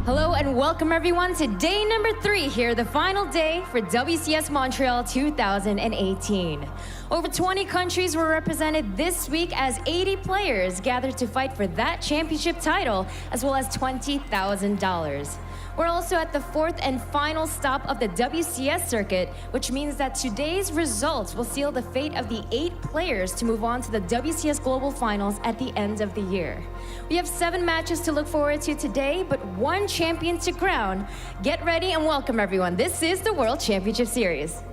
Hello and welcome everyone to day number 3 here, the final day for WCS Montreal 2018. Over 20 countries were represented this week as 80 players gathered to fight for that championship title, as well as $20,000. We're also at the 4th and final stop of the WCS circuit, which means that today's results will seal the fate of the 8 players to move on to the WCS Global Finals at the end of the year. We have 7 matches to look forward to today, but 1 champion to crown. Get ready and welcome everyone. This is the World Championship Series.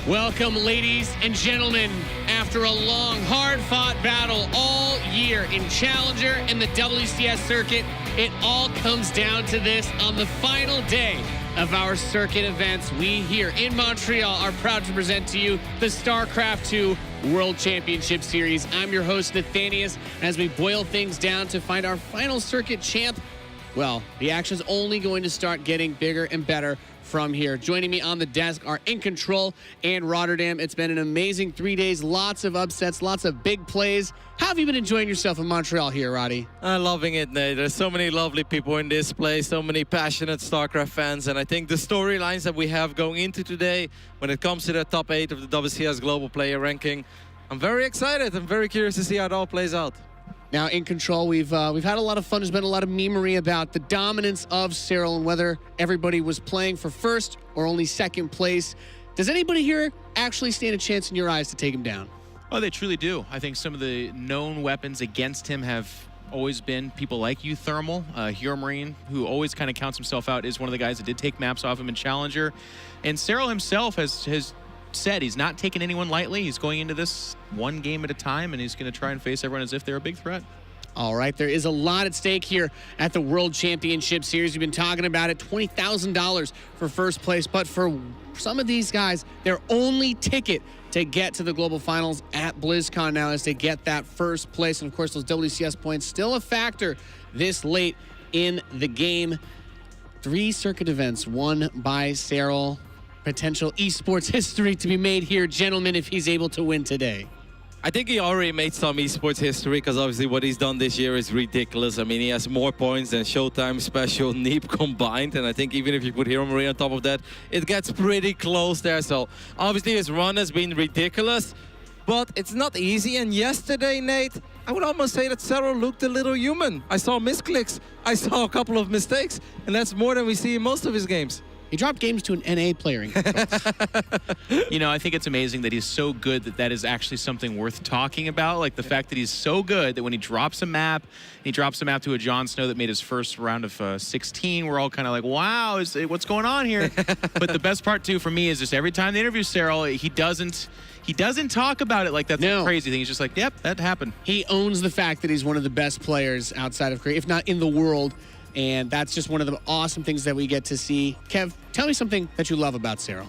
Welcome, ladies and gentlemen. After a long, hard-fought battle all year in Challenger and the WCS circuit, it all comes down to this on the final day of our circuit events. We here in Montreal are proud to present to you the StarCraft 2 World Championship Series. I'm your host, Nathanius, as we boil things down to find our final circuit champ. Well, the action's only going to start getting bigger and better from here. Joining me on the desk are In Control and Rotterdam. It's been an amazing 3 days, lots of upsets, lots of big plays. How have you been enjoying yourself in Montreal here, Roddy? I'm loving it, Nate. There's so many lovely people in this place, so many passionate StarCraft fans, and I think the storylines that we have going into today, when it comes to the top 8 of the WCS Global Player Ranking, I'm very excited. I'm very curious to see how it all plays out. Now, In Control, we've had a lot of fun. There's been a lot of memery about the dominance of Serral and whether everybody was playing for first or only second place. Does anybody here actually stand a chance in your eyes to take him down? Oh, they truly do. I think some of the known weapons against him have always been people like you, Thermal. Hero Marine, who always kind of counts himself out, is one of the guys that did take maps off him in Challenger. And Serral himself has said he's not taking anyone lightly. He's going into this one game at a time, and he's going to try and face everyone as if they're a big threat. All right, there is a lot at stake here at the World Championship Series. We've been talking about it, $20,000 for first place. But for some of these guys, their only ticket to get to the Global Finals at BlizzCon now is to get that first place. And, of course, those WCS points still a factor this late in the game. 3 circuit events won by Serral. Potential esports history to be made here, gentlemen, if he's able to win today. I think he already made some esports history because obviously what he's done this year is ridiculous. I mean, he has more points than Showtime, Special, Neep combined. And I think even if you put Hero Marie on top of that, it gets pretty close there. So obviously his run has been ridiculous, but it's not easy. And yesterday, Nate, I would almost say that Serral looked a little human. I saw misclicks. I saw a couple of mistakes. And that's more than we see in most of his games. He dropped games to an NA player. You know, I think it's amazing that he's so good that that is actually something worth talking about. Like the fact that he's so good that when he drops a map to a Jon Snow that made his first round of 16, we're all kind of like, wow, what's going on here? But the best part, too, for me is just every time they interview Serral, he doesn't talk about it like that's a crazy thing. He's just like, yep, that happened. He owns the fact that he's one of the best players outside of Korea, if not in the world. And that's just one of the awesome things that we get to see. Kev, tell me something that you love about Serral.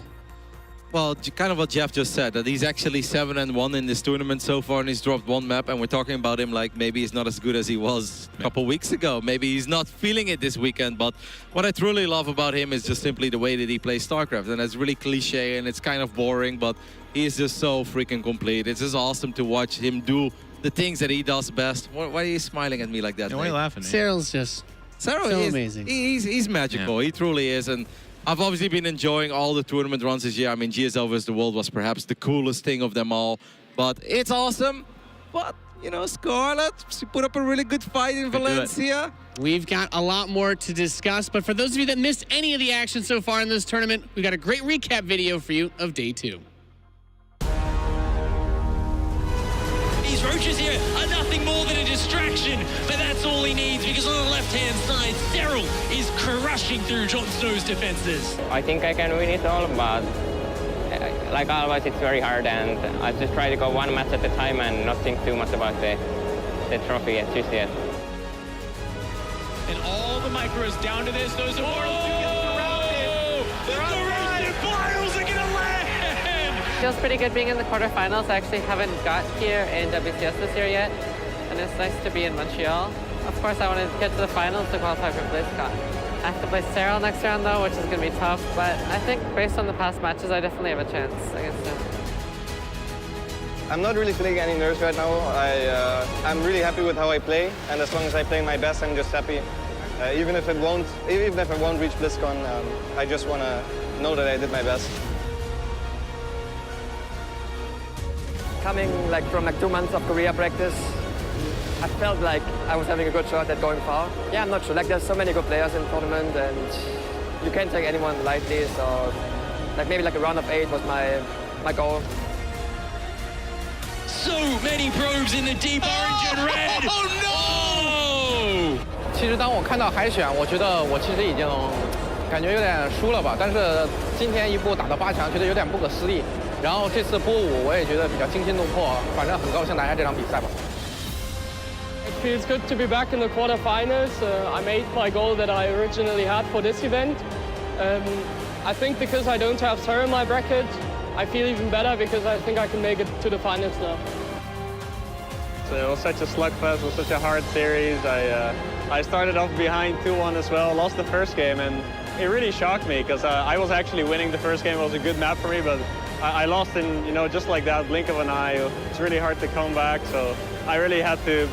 Well, kind of what Jeff just said, that he's actually 7-1 in this tournament so far, and he's dropped 1 map, and we're talking about him like maybe he's not as good as he was a couple weeks ago. Maybe he's not feeling it this weekend, but what I truly love about him is just simply the way that he plays StarCraft, and it's really cliche, and it's kind of boring, but he is just so freaking complete. It's just awesome to watch him do the things that he does best. Why are you smiling at me like that? Why are you laughing? Serral's just Serral so is amazing. He's magical. Yeah. He truly is, and I've obviously been enjoying all the tournament runs this year. I mean, GSL vs. the World was perhaps the coolest thing of them all. But it's awesome. But, you know, Scarlett, she put up a really good fight in Valencia. We've got a lot more to discuss, but for those of you that missed any of the action so far in this tournament, we've got a great recap video for you of day 2. These roaches here are nothing more than a distraction, but that's all he needs because on the left-hand side, Serral is crushing through Jon Snow's defenses. I think I can win it all, but like always, it's very hard, and I just try to go one match at a time and not think too much about the trophy at GCS. And all the micros down to this, those immortals do get surrounded. The corrosive finals are gonna land! Feels pretty good being in the quarterfinals. I actually haven't got here in WCS this year yet, and it's nice to be in Montreal. Of course, I want to get to the finals to qualify for BlizzCon. I have to play Serral next round though, which is going to be tough, but I think based on the past matches, I definitely have a chance against him. I'm not really feeling any nerves right now. I'm really happy with how I play, and as long as I play my best, I'm just happy. Even if I won't reach BlizzCon, I just want to know that I did my best. Coming from 2 months of Korea practice, I felt like I was having a good shot at going far. Yeah, I'm not sure. There's so many good players in the tournament, and you can't take anyone lightly. So, maybe a round of 8 was my goal. So many probes in the deep orange and red. Oh no! 其实当我看到海选，我觉得我其实已经感觉有点输了吧。但是今天一步打到8强，觉得有点不可思议。然后这次波5我也觉得比较惊心动魄，反正很高兴拿下这场比赛吧。It feels good to be back in the quarterfinals. I made my goal that I originally had for this event. I think because I don't have Serral in my bracket, I feel even better because I think I can make it to the finals now. So it was such a slugfest, it was such a hard series. I started off behind 2-1 as well, lost the first game, and it really shocked me because I was actually winning the first game. It was a good map for me, but I lost in, just like that, blink of an eye. It's really hard to come back, so I really had to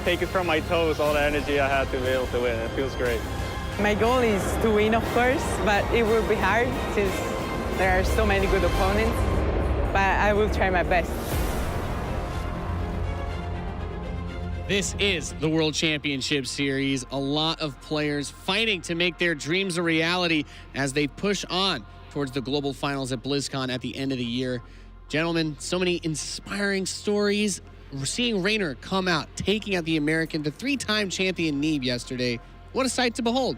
take it from my toes, all the energy I had to be able to win. It feels great. My goal is to win, of course, but it will be hard since there are so many good opponents, but I will try my best. This is the World Championship Series. A lot of players fighting to make their dreams a reality as they push on towards the global finals at BlizzCon at the end of the year. Gentlemen, so many inspiring stories. We're seeing Raynor come out, taking out the American, the 3-time champion Neeb yesterday. What a sight to behold.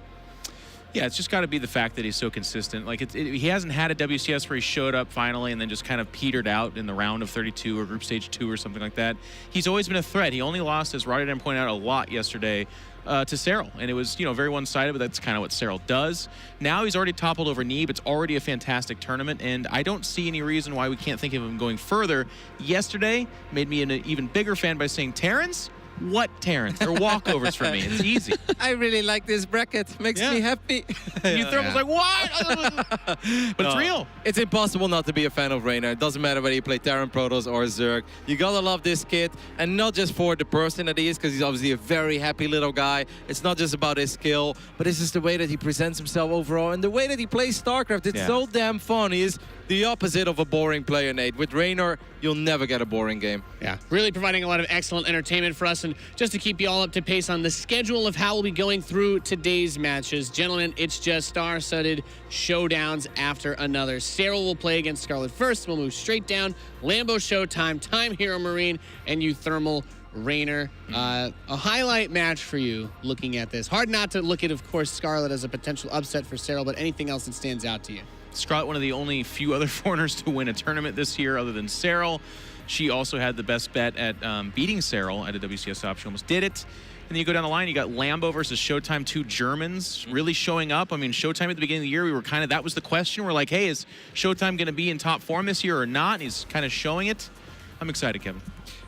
Yeah, it's just got to be the fact that he's so consistent. He hasn't had a WCS where he showed up finally and then just kind of petered out in the round of 32 or group stage 2 or something like that. He's always been a threat. He only lost, as Rotterdam pointed out a lot yesterday, to Serral. And it was, very one-sided, but that's kind of what Serral does. Now he's already toppled over Neeb. It's already a fantastic tournament, and I don't see any reason why we can't think of him going further. Yesterday made me an even bigger fan by saying, Terrence? What Terrence? Or walkovers for me. It's easy. I really like this bracket. Makes me happy. You throw was like, what? But it's real. It's impossible not to be a fan of Raynor. It doesn't matter whether you play Terran Protoss or Zerg. You gotta love this kid. And not just for the person that he is, because he's obviously a very happy little guy. It's not just about his skill, but it's just the way that he presents himself overall. And the way that he plays StarCraft, it's so damn fun. He is the opposite of a boring player, Nate. With Raynor, you'll never get a boring game. Yeah, really providing a lot of excellent entertainment for us. And just to keep you all up to pace on the schedule of how we'll be going through today's matches, gentlemen, it's just star-studded showdowns after another. Serral will play against Scarlett first. We'll move straight down. Lambo Showtime, Time Hero Marine, and Euthermal Raynor. A highlight match for you looking at this. Hard not to look at, of course, Scarlett as a potential upset for Serral, but anything else that stands out to you? Scarlett, one of the only few other foreigners to win a tournament this year other than Serral. She also had the best bet at beating Serral at a WCS op. She almost did it. And then you go down the line, you got Lambo versus Showtime, 2 Germans really showing up. I mean, Showtime at the beginning of the year, we were kind of, that was the question. We're like, hey, is Showtime going to be in top form this year or not? And he's kind of showing it. I'm excited, Kevin.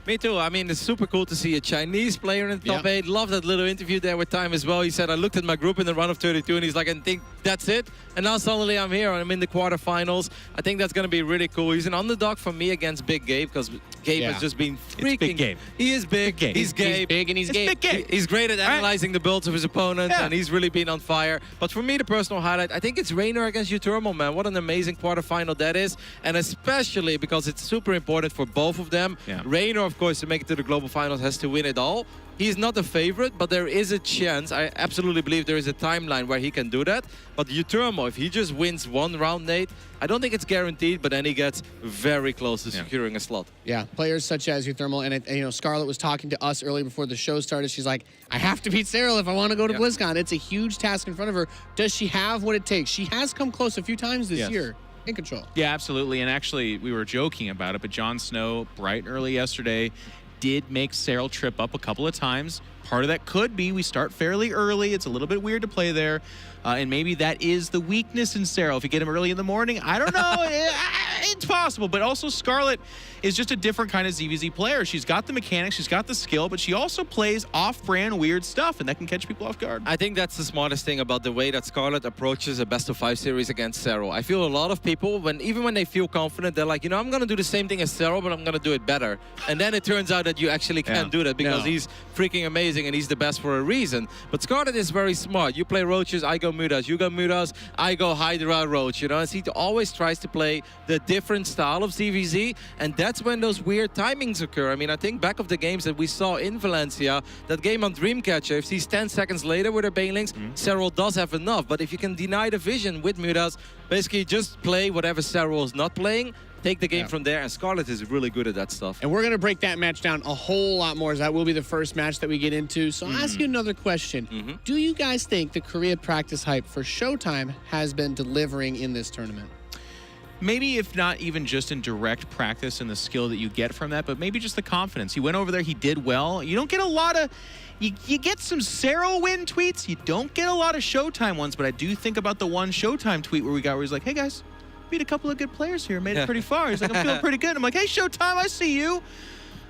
Me too. I mean, it's super cool to see a Chinese player in the top 8. Love that little interview there with Time as well. He said, I looked at my group in the run of 32, and he's like, I think that's it. And now suddenly I'm here. I'm in the quarterfinals. I think that's going to be really cool. He's an underdog for me against Big Gabe, because Gabe has just been freaking... It's Big Gabe. He is big. He's Gabe. He's big and he's Gabe. Big Gabe. He's great at analyzing the builds of his opponents, and he's really been on fire. But for me, the personal highlight, I think it's Raynor against Uturmo, man. What an amazing quarterfinal that is. And especially because it's super important for both of them. Raynor, of course, to make it to the global finals has to win it all. He's not the favorite, but there is a chance. I absolutely believe there is a timeline where he can do that. But Uturmo, if he just wins one round, Nate, I don't think it's guaranteed, but then he gets very close to securing a slot. Yeah, players such as Uturmo, and you know, Scarlett was talking to us earlier before the show started. She's like, I have to beat Serral if I want to go to BlizzCon. It's a huge task in front of her. Does she have what it takes? She has come close a few times this year. In control. Yeah, absolutely. And actually, we were joking about it, but Jon Snow, bright and early yesterday, did make Serral trip up a couple of times. Part of that could be we start fairly early. It's a little bit weird to play there. And maybe that is the weakness in Serral. If you get him early in the morning, I don't know. It's possible. But also, Scarlett is just a different kind of ZvZ player. She's got the mechanics, she's got the skill, but she also plays off-brand weird stuff, and that can catch people off guard. I think that's the smartest thing about the way that Scarlett approaches a best-of-5 series against Serral. I feel a lot of people, even when they feel confident, they're like, you know, I'm going to do the same thing as Serral, but I'm going to do it better. And then it turns out that you actually can't do that because he's freaking amazing and he's the best for a reason. But Scarlett is very smart. You play Roaches, I go Mutas. You go Mutas, I go Hydra Roach. You know, and he always tries to play the different style of ZvZ, and that's when those weird timings occur. I mean, I think back of the games that we saw in Valencia, that game on Dreamcatcher, if he's 10 seconds later with her Banelings, Serral does have enough. But if you can deny the vision with Mutas, basically just play whatever Serral is not playing, take the game from there, and Scarlett is really good at that stuff. And we're going to break that match down a whole lot more, as that will be the first match that we get into. So I'll ask you another question. Do you guys think the Korea practice hype for Showtime has been delivering in this tournament? Maybe if not even just in direct practice and the skill that you get from that, but maybe just the confidence. He went over there, he did well. You don't get a lot of... You get some Serral win tweets. You don't get a lot of Showtime ones, but I do think about the one Showtime tweet where he's like, hey guys, beat a couple of good players here, made it pretty far. He's like, I'm feeling pretty good. I'm like, hey, Showtime, I see you.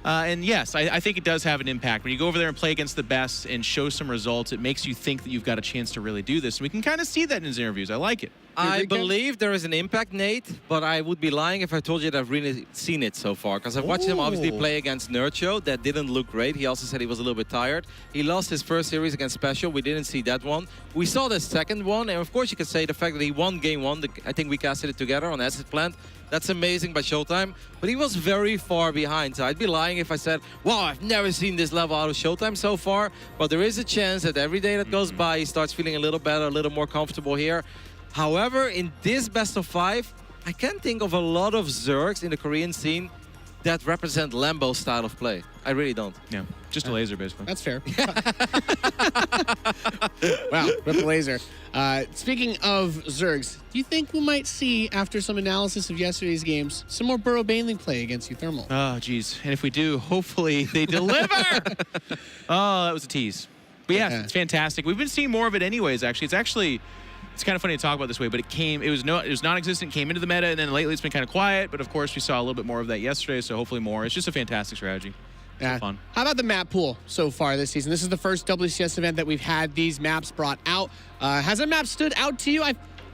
And yes, I think it does have an impact. When you go over there and play against the best and show some results, it makes you think that you've got a chance to really do this. And we can kind of see that in his interviews. I like it. I believe there is an impact, Nate, but I would be lying if I told you that I've really seen it so far. Because I've watched him obviously play against Nerdshow. That didn't look great. He also said he was a little bit tired. He lost his first series against Special. We didn't see that one. We saw the second one. And of course, you could say the fact that he won game one. I think we casted it together on Acid Plant. That's amazing by Showtime. But he was very far behind. So I'd be lying if I said, wow, I've never seen this level out of Showtime so far. But there is a chance that every day that goes by, he starts feeling a little better, a little more comfortable here. However, in this best of 5, I can't think of a lot of Zergs in the Korean scene that represent Lambo's style of play. I really don't. Yeah, just a laser, basically. That's fair. Wow, rip the laser. Speaking of Zergs, do you think we might see, after some analysis of yesterday's games, some more Burrow Baneling play against Uthermal? Oh, geez. And if we do, hopefully they deliver. Oh, that was a tease. But yeah, it's fantastic. We've been seeing more of it anyways, actually. It's kind of funny to talk about this way, but it was non-existent, came into the meta, and then lately it's been kind of quiet. But of course, we saw a little bit more of that yesterday, so hopefully more. It's just a fantastic strategy. Yeah. Fun. How about the map pool so far this season? This is the first WCS event that we've had these maps brought out. Has a map stood out to you?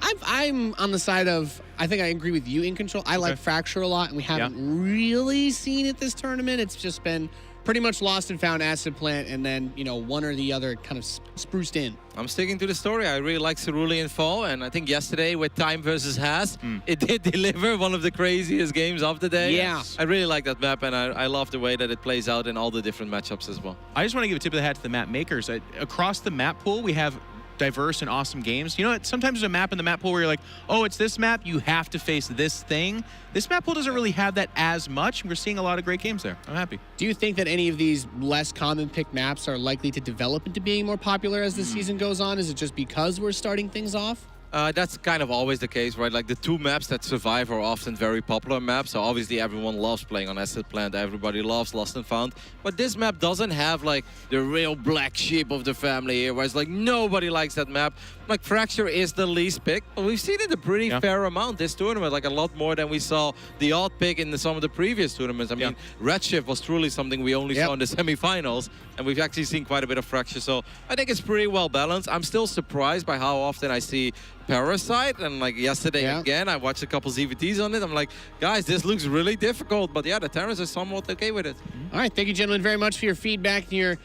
I'm on the side of, I think I agree with you in control. I like Fracture a lot, and we haven't really seen it this tournament. It's just been pretty much lost and found, Acid Plant, and then, you know, one or the other kind of spruced in. I'm sticking to the story. I really like Cerulean Fall, and I think yesterday with Time versus Has, it did deliver one of the craziest games of the day. Yeah. I really like that map, and I love the way that it plays out in all the different matchups as well. I just want to give a tip of the hat to the map makers. Across the map pool, we have diverse and awesome games. You know, sometimes there's a map in the map pool where you're like, oh, it's this map, you have to face this thing. This map pool doesn't really have that as much. We're seeing a lot of great games there. I'm happy. Do you think that any of these less common picked maps are likely to develop into being more popular as the season goes on? Is it just because we're starting things off? That's kind of always the case, right? Like the two maps that survive are often very popular maps. So obviously everyone loves playing on Acid Plant. Everybody loves Lost and Found. But this map doesn't have like the real black sheep of the family here, where it's like nobody likes that map. Like Fracture is the least pick, but we've seen it a pretty fair amount this tournament, like a lot more than we saw the odd pick in some of the previous tournaments. I mean, Redshift was truly something we only saw in the semifinals, and we've actually seen quite a bit of Fracture. So I think it's pretty well balanced. I'm still surprised by how often I see Parasite, and like yesterday again, I watched a couple ZvTs on it. I'm like, guys, this looks really difficult, but yeah, the Terrans are somewhat okay with it. All right, thank you, gentlemen, very much for your feedback and your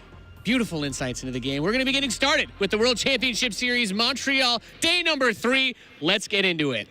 beautiful insights into the game. We're going to be getting started with the World Championship Series Montreal, day number 3. Let's get into it.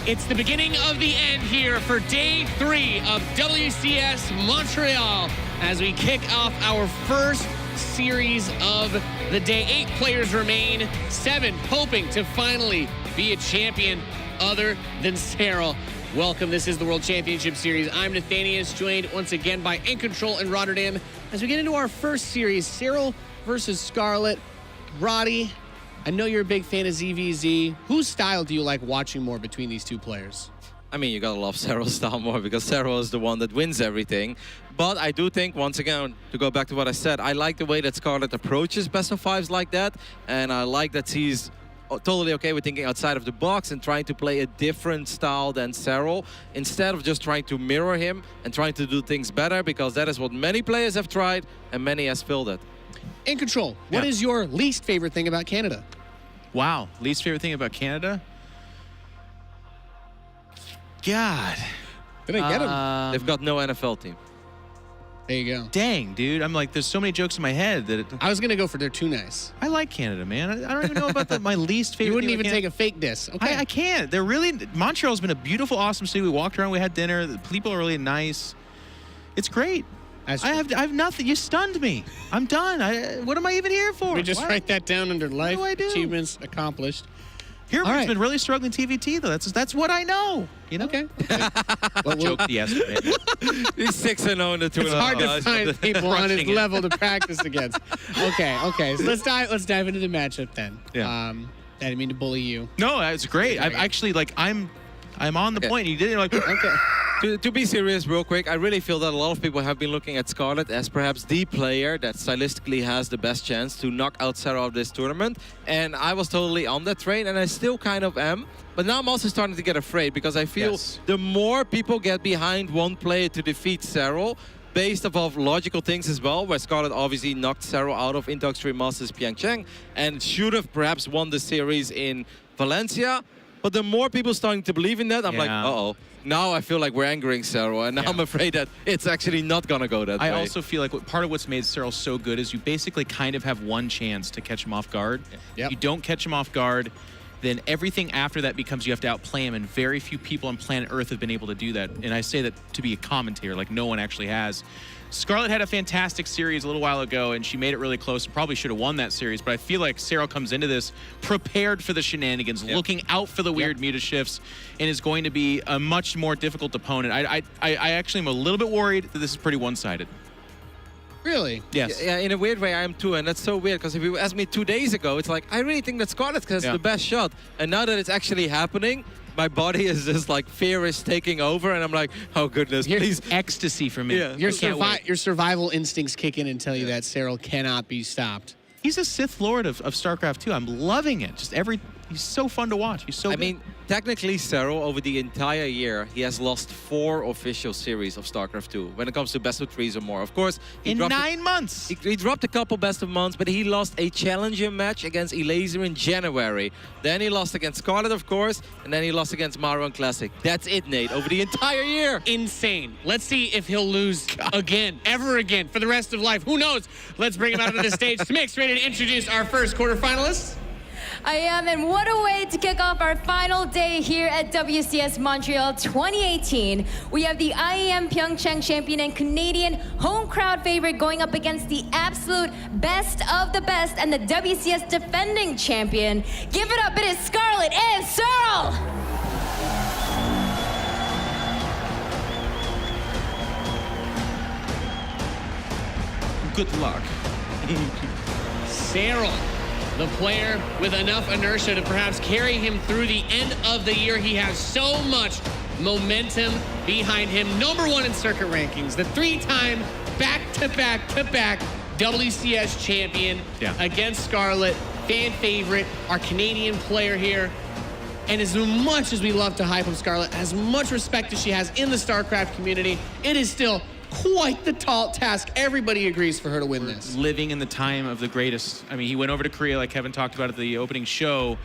It's the beginning of the end here for day 3 of WCS Montreal as we kick off our first series of the day. 8 players remain, 7 hoping to finally be a champion other than Serral. Welcome, this is the World Championship Series. I'm Nathanius, joined once again by Incontrol and Rotterdam. As we get into our first series, Serral versus Scarlett. Roddy, I know you're a big fan of ZvZ. Whose style do you like watching more between these two players? I mean, you gotta love Serral's style more because Serral is the one that wins everything. But I do think, once again, to go back to what I said, I like the way that Scarlett approaches best of fives like that. And I like that he's totally okay with thinking outside of the box and trying to play a different style than Serral, instead of just trying to mirror him and trying to do things better, because that is what many players have tried and many has failed at. Incontrol, what is your least favorite thing about Canada? Wow, least favorite thing about Canada? God. Did I get him? They've got no NFL team. There you go. Dang, dude. I'm like, there's so many jokes in my head that I was going to go for they're too nice. I like Canada, man. I don't even know about my least favorite. You wouldn't thing even take a fake diss. Okay. I can't. They're really, Montreal's been a beautiful, awesome city. We walked around, we had dinner. The people are really nice. It's great. I have nothing. You stunned me. I'm done. What am I even here for? We just write that down under life do I do? achievements accomplished. Here's been really struggling TVT though. That's what I know. You know. Okay. Well, joked yesterday. He's 6-0 in the 2. It's hard to find people on his level to practice against. Okay. So let's dive into the matchup then. Yeah. I didn't mean to bully you. No, it's great. I've actually I'm on the point. You did it like okay. To be serious real quick, I really feel that a lot of people have been looking at Scarlett as perhaps the player that stylistically has the best chance to knock out Serral of this tournament. And I was totally on that train, and I still kind of am. But now I'm also starting to get afraid, because I feel the more people get behind one player to defeat Serral, based off of logical things as well, where Scarlett obviously knocked Serral out of Intox 3 Masters Pyeongchang and should have perhaps won the series in Valencia. But the more people starting to believe in that, I'm like, uh-oh. Now I feel like we're angering Serral, and now I'm afraid that it's actually not going to go that way. I also feel like part of what's made Serral so good is you basically kind of have one chance to catch him off guard. Yep. You don't catch him off guard, then everything after that becomes you have to outplay him, and very few people on planet Earth have been able to do that. And I say that to be a commentator, like no one actually has. Scarlett had a fantastic series a little while ago, and she made it really close and probably should have won that series, but I feel like Serral comes into this prepared for the shenanigans, looking out for the weird muta shifts, and is going to be a much more difficult opponent. I actually am a little bit worried that this is pretty one-sided. Really? Yes. Yeah, in a weird way, I am too, and that's so weird, because if you asked me 2 days ago, it's like, I really think that Scarlett has the best shot. And now that it's actually happening, my body is just like, fear is taking over, and I'm like, oh goodness, please. Ecstasy for me. Yeah. Your survival instincts kick in and tell you that Serral cannot be stopped. He's a Sith Lord of StarCraft too. I'm loving it. He's so fun to watch. He's so good. I mean, technically, Serral, over the entire year, he has lost 4 official series of StarCraft 2 when it comes to best of 3s or more. Of course, in 9 months. He dropped a couple best of months, but he lost a challenger match against Elaser in January. Then he lost against Scarlett, of course, and then he lost against Mario in Classic. That's it, Nate, over the entire year. Insane. Let's see if he'll lose again, ever again, for the rest of life. Who knows? Let's bring him out onto the stage to mix ready to introduce our first quarterfinalist. I am, and what a way to kick off our final day here at WCS Montreal 2018. We have the IEM Pyeongchang champion and Canadian home crowd favorite going up against the absolute best of the best and the WCS defending champion. Give it up, it is Scarlett and Serral! Good luck. Serral, the player with enough inertia to perhaps carry him through the end of the year. He has so much momentum behind him. #1 in circuit rankings, the 3-time back-to-back-to-back WCS champion against Scarlett, fan favorite, our Canadian player here. And as much as we love to hype up Scarlett, as much respect as she has in the StarCraft community, it is still quite the tall task. Everybody agrees for her to win this. Living in the time of the greatest. I mean, he went over to Korea, like Kevin talked about at the opening show,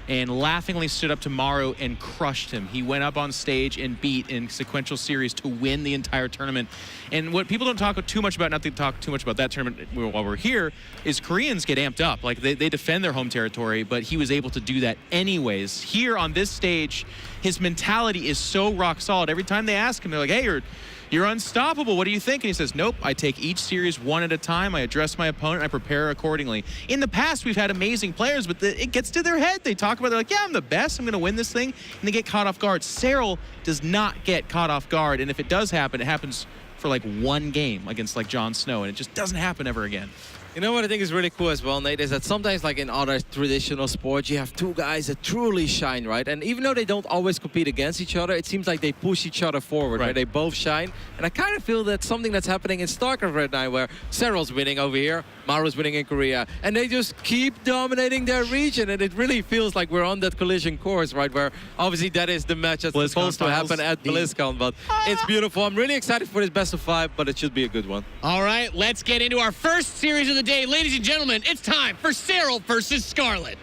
and laughingly stood up to Maru and crushed him. He went up on stage and beat in sequential series to win the entire tournament. And what people don't talk too much about, not to talk too much about that tournament while we're here, is Koreans get amped up. Like, they defend their home territory, but he was able to do that anyways. Here on this stage, his mentality is so rock solid. Every time they ask him, they're like, hey, you're unstoppable. What do you think? And he says, nope, I take each series one at a time. I address my opponent. I prepare accordingly. In the past, we've had amazing players, but it gets to their head. They talk about it, they're like, yeah, I'm the best. I'm going to win this thing. And they get caught off guard. Serral does not get caught off guard. And if it does happen, it happens for like one game against like Jon Snow. And it just doesn't happen ever again. You know what I think is really cool as well, Nate, is that sometimes, like in other traditional sports, you have 2 guys that truly shine, right? And even though they don't always compete against each other, it seems like they push each other forward, right? They both shine. And I kind of feel that's something that's happening in StarCraft right now, where Serral's winning over here, Maru's winning in Korea, and they just keep dominating their region. And it really feels like we're on that collision course, right? Where obviously that is the match that's supposed to happen at BlizzCon, but it's beautiful. I'm really excited for this best of 5, but it should be a good one. All right, let's get into our first series of the day. Ladies and gentlemen, it's time for Serral versus Scarlett.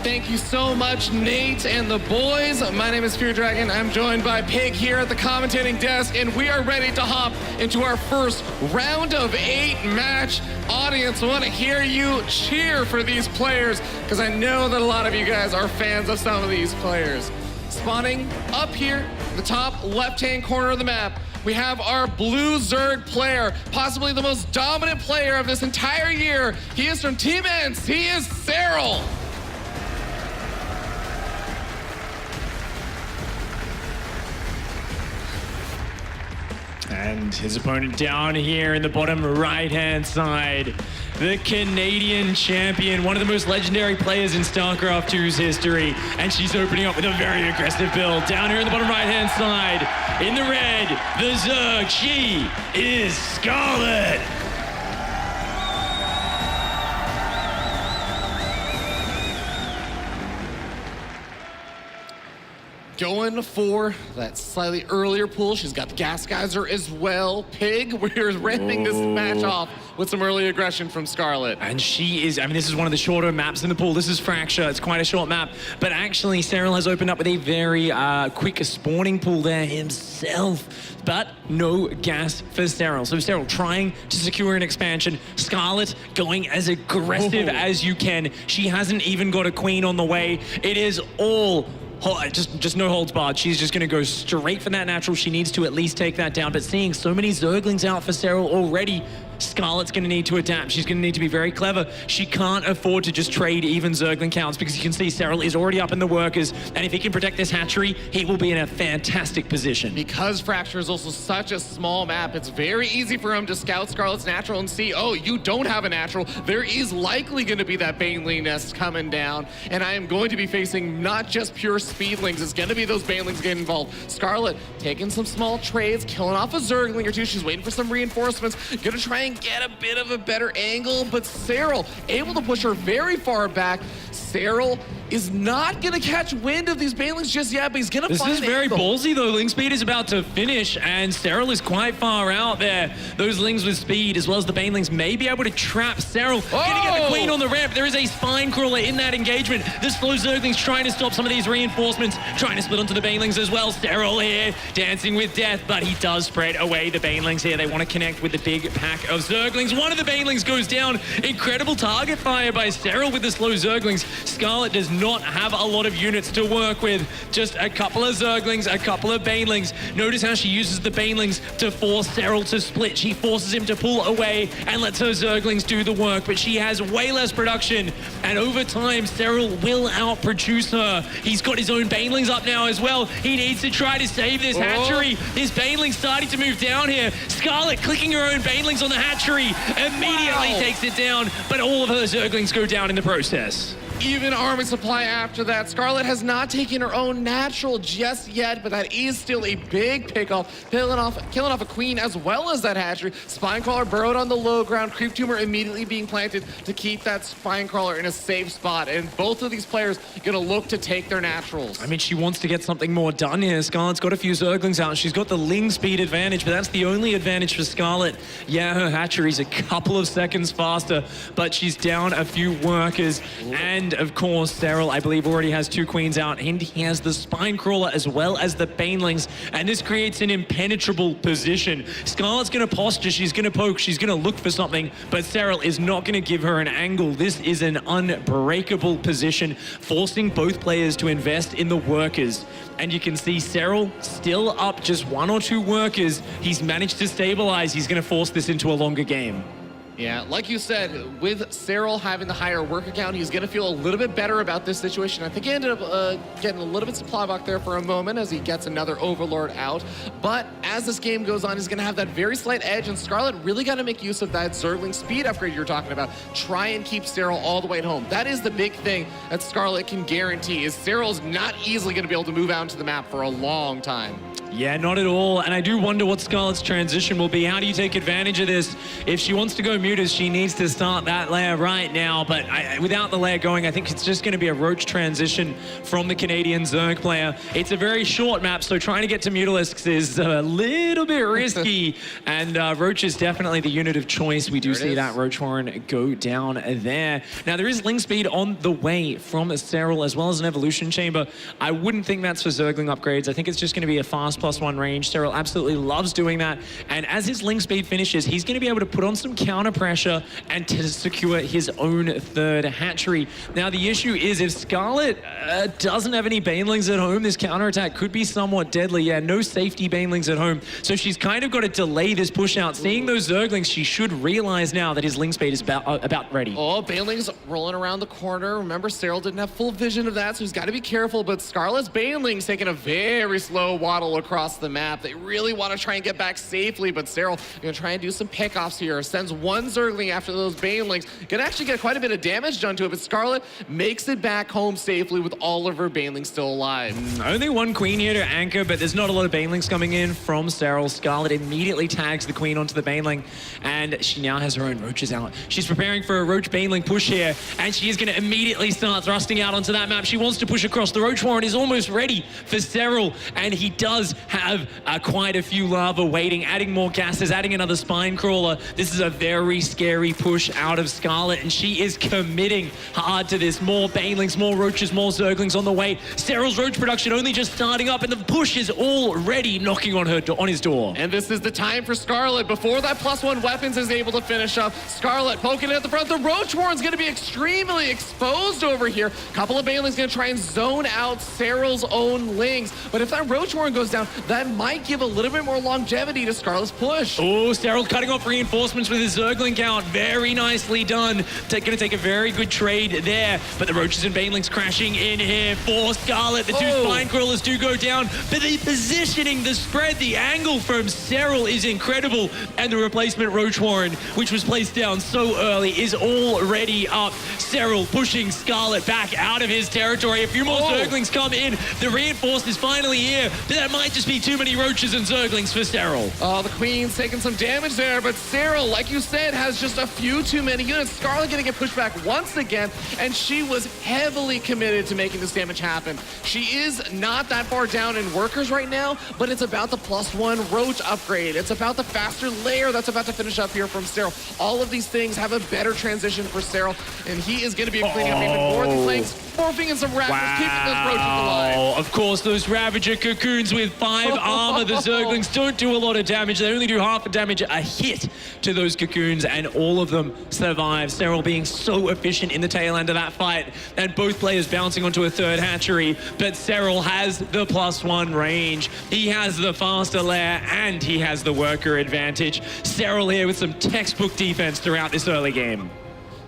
Thank you so much, Nate and the boys. My name is Fear Dragon. I'm joined by Pig here at the commentating desk, and we are ready to hop into our first round of 8 match. Audience, I want to hear you cheer for these players, because I know that a lot of you guys are fans of some of these players. Spawning up here, the top left-hand corner of the map, we have our blue Zerg player, possibly the most dominant player of this entire year. He is from Team ENCE. He is Serral. And his opponent down here in the bottom right-hand side, the Canadian champion, one of the most legendary players in StarCraft 2's history. And she's opening up with a very aggressive build. Down here in the bottom right-hand side, in the red, the Zerg, she is Scarlett. going for that slightly earlier pull. She's got the gas geyser as well. Pig, we're ramping this match off with some early aggression from Scarlett. And she is, I mean, this is one of the shorter maps in the pool. This is Fracture. It's quite a short map. But actually, Serral has opened up with a very quick spawning pool there himself. But no gas for Serral. So Serral trying to secure an expansion. Scarlett going as aggressive as you can. She hasn't even got a queen on the way. It is all just no holds barred. She's just going to go straight for that natural. She needs to at least take that down. But seeing so many Zerglings out for Serral already, Scarlett's going to need to adapt. She's going to need to be very clever. She can't afford to just trade even Zergling counts because you can see Serral is already up in the workers. And if he can protect this hatchery, he will be in a fantastic position. Because Fracture is also such a small map, it's very easy for him to scout Scarlett's natural and see, oh, you don't have a natural. There is likely going to be that Baneling nest coming down. And I am going to be facing not just pure speedlings. It's going to be those Banelings getting involved. Scarlett taking some small trades, killing off a Zergling or two. She's waiting for some reinforcements. Going to try and get a bit of a better angle, but Serral able to push her very far back. Serral is not going to catch wind of these Banelings just yet, but he's going to find This is very ballsy, though. Ling Speed is about to finish, and Serral is quite far out there. Those Lings with speed, as well as the Banelings, may be able to trap Serral. Going to get the Queen on the ramp. There is a Spine Crawler in that engagement. The slow Zerglings trying to stop some of these reinforcements, trying to split onto the Banelings as well. Serral here, dancing with death, but he does spread away the Banelings here. They want to connect with the big pack of Zerglings. One of the Banelings goes down. Incredible target fire by Serral with the slow Zerglings. Scarlett does not have a lot of units to work with. Just a couple of Zerglings, a couple of Banelings. Notice how she uses the Banelings to force Serral to split. She forces him to pull away and lets her Zerglings do the work, but she has way less production. And over time, Serral will outproduce her. He's got his own Banelings up now as well. He needs to try to save this hatchery. His Banelings starting to move down here. Scarlett clicking her own Banelings on the hatchery immediately takes it down, but all of her Zerglings go down in the process. Even army supply after that. Scarlett has not taken her own natural just yet, but that is still a big pickoff, killing off a queen as well as that hatchery. Spinecrawler burrowed on the low ground, creep tumor immediately being planted to keep that Spinecrawler in a safe spot. And both of these players gonna look to take their naturals. I mean, she wants to get something more done here. Scarlett's got a few Zerglings out. She's got the Ling Speed advantage, but that's the only advantage for Scarlett. Yeah, her hatchery's a couple of seconds faster, but she's down a few workers. And of course, Serral, I believe, already has two queens out, and he has the Spinecrawler as well as the Banelings, and this creates an impenetrable position. Scarlett's gonna posture, she's gonna poke, she's gonna look for something, but Serral is not gonna give her an angle. This is an unbreakable position, forcing both players to invest in the workers. And you can see Serral still up just one or two workers. He's managed to stabilize. He's gonna force this into a longer game. Yeah, like you said, with Serral having the higher worker count, he's going to feel a little bit better about this situation. I think he ended up getting a little bit supply block there for a moment as he gets another Overlord out. But as this game goes on, he's going to have that very slight edge, and Scarlett really got to make use of that Zergling speed upgrade you're talking about. Try and keep Serral all the way at home. That is the big thing that Scarlett can guarantee, is Serral's not easily going to be able to move out into the map for a long time. Yeah, not at all. And I do wonder what Scarlett's transition will be. How do you take advantage of this? If she wants to go mutas, she needs to start that layer right now. But without the layer going, I think it's just going to be a Roach transition from the Canadian Zerg player. It's a very short map, so trying to get to Mutalisks is a little bit risky. And Roach is definitely the unit of choice. We do see that Roach Horn go down there. Now, there is Ling Speed on the way from Serral, as well as an Evolution Chamber. I wouldn't think that's for Zergling upgrades. I think it's just going to be a fast +1 range. Serral absolutely loves doing that. And as his Ling Speed finishes, he's going to be able to put on some counter pressure and to secure his own third hatchery. Now, the issue is if Scarlett doesn't have any Banelings at home, this counterattack could be somewhat deadly. Yeah, no safety Banelings at home. So she's kind of got to delay this push out. Seeing those Zerglings, she should realize now that his Ling Speed is about ready. Oh, Banelings rolling around the corner. Remember, Serral didn't have full vision of that, so he's got to be careful. But Scarlett's Banelings taking a very slow waddle across the map. They really want to try and get back safely, but Serral going to try and do some pickoffs here. Sends one Zergling after those Banelings. Gonna actually get quite a bit of damage done to it, but Scarlett makes it back home safely with all of her Banelings still alive. Only one queen here to anchor, but there's not a lot of Banelings coming in from Serral. Scarlett immediately tags the queen onto the Baneling, and she now has her own roaches out. She's preparing for a roach Baneling push here, and she is going to immediately start thrusting out onto that map. She wants to push across. The Roach Warren is almost ready for Serral, and he does have quite a few lava waiting, adding more gases, adding another spine crawler. This is a very scary push out of Scarlett, and she is committing hard to this. More Banelings, more roaches, more Zerglings on the way. Serral's roach production only just starting up, and the push is already knocking on his door. And this is the time for Scarlett. Before that +1 weapons is able to finish up, Scarlett poking it at the front. The Roach Warren's going to be extremely exposed over here. Couple of Banelings going to try and zone out Serral's own Lings. But if that Roach Warren goes down, that might give a little bit more longevity to Scarlett's push. Oh, Serral cutting off reinforcements with his Zergling count. Very nicely done. Going to take a very good trade there. But the Roaches and Banelings crashing in here for Scarlett. The two spine crawlers do go down. But the positioning, the spread, the angle from Serral is incredible. And the replacement Roach Warren, which was placed down so early, is already up. Serral pushing Scarlett back out of his territory. A few more Zerglings come in. The reinforced is finally here. But that might just be too many Roaches and Zerglings for Serral. Oh, the Queen's taking some damage there, but Serral, like you said, has just a few too many units. Scarlett gonna get pushed back once again, and she was heavily committed to making this damage happen. She is not that far down in workers right now, but it's about the +1 Roach upgrade. It's about the faster layer that's about to finish up here from Serral. All of these things have a better transition for Serral, and he is gonna be cleaning up even more of these Lings, morphing in some Ravagers, keeping those Roaches alive. Of course, those Ravager cocoons with 5 armor. The Zerglings don't do a lot of damage. They only do half the damage a hit to those cocoons, and all of them survive. Serral being so efficient in the tail end of that fight, and both players bouncing onto a third hatchery. But Serral has the +1 range. He has the faster lair, and he has the worker advantage. Serral here with some textbook defense throughout this early game.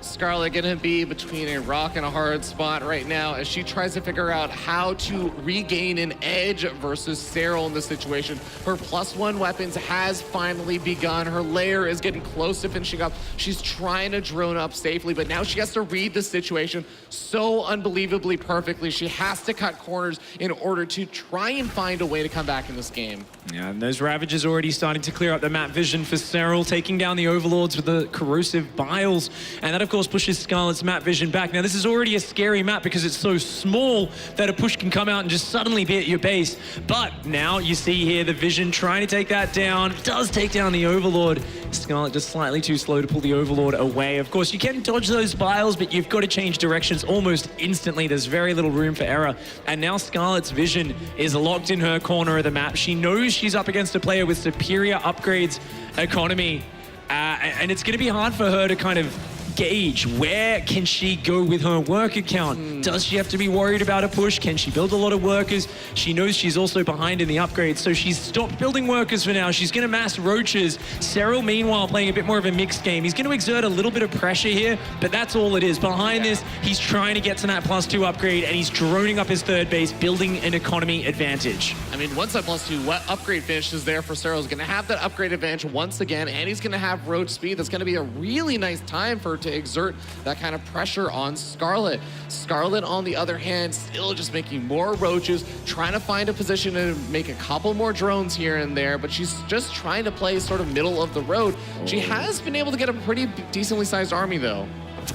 Scarlett gonna be between a rock and a hard spot right now as she tries to figure out how to regain an edge versus Serral in this situation. Her +1 weapons has finally begun. Her lair is getting close to finishing up. She's trying to drone up safely, but now she has to read the situation so unbelievably perfectly. She has to cut corners in order to try and find a way to come back in this game. Yeah, and those Ravagers already starting to clear up the map vision for Serral, taking down the Overlords with the corrosive biles. And that, of course, pushes Scarlett's map vision back. Now, this is already a scary map because it's so small that a push can come out and just suddenly be at your base. But now you see here the vision trying to take that down. It does take down the Overlord. Scarlett just slightly too slow to pull the Overlord away. Of course, you can dodge those biles, but you've got to change directions almost instantly. There's very little room for error. And now Scarlett's vision is locked in her corner of the map. She knows she's up against a player with superior upgrades economy. And it's going to be hard for her to kind of gauge where can she go with her worker count. Does she have to be worried about a push? Can she build a lot of workers? She knows she's also behind in the upgrades, so she's stopped building workers for now. She's going to mass roaches. Serral, meanwhile, playing a bit more of a mixed game. He's going to exert a little bit of pressure here, but that's all it is. Behind this, he's trying to get to that +2 upgrade, and he's droning up his third base, building an economy advantage. I mean, once that +2 upgrade finishes there for Serral, he's going to have that upgrade advantage once again, and he's going to have roach speed. That's going to be a really nice time for her to exert that kind of pressure on Scarlett. Scarlett, on the other hand, still just making more roaches, trying to find a position to make a couple more drones here and there, but she's just trying to play sort of middle of the road. She has been able to get a pretty decently sized army, though.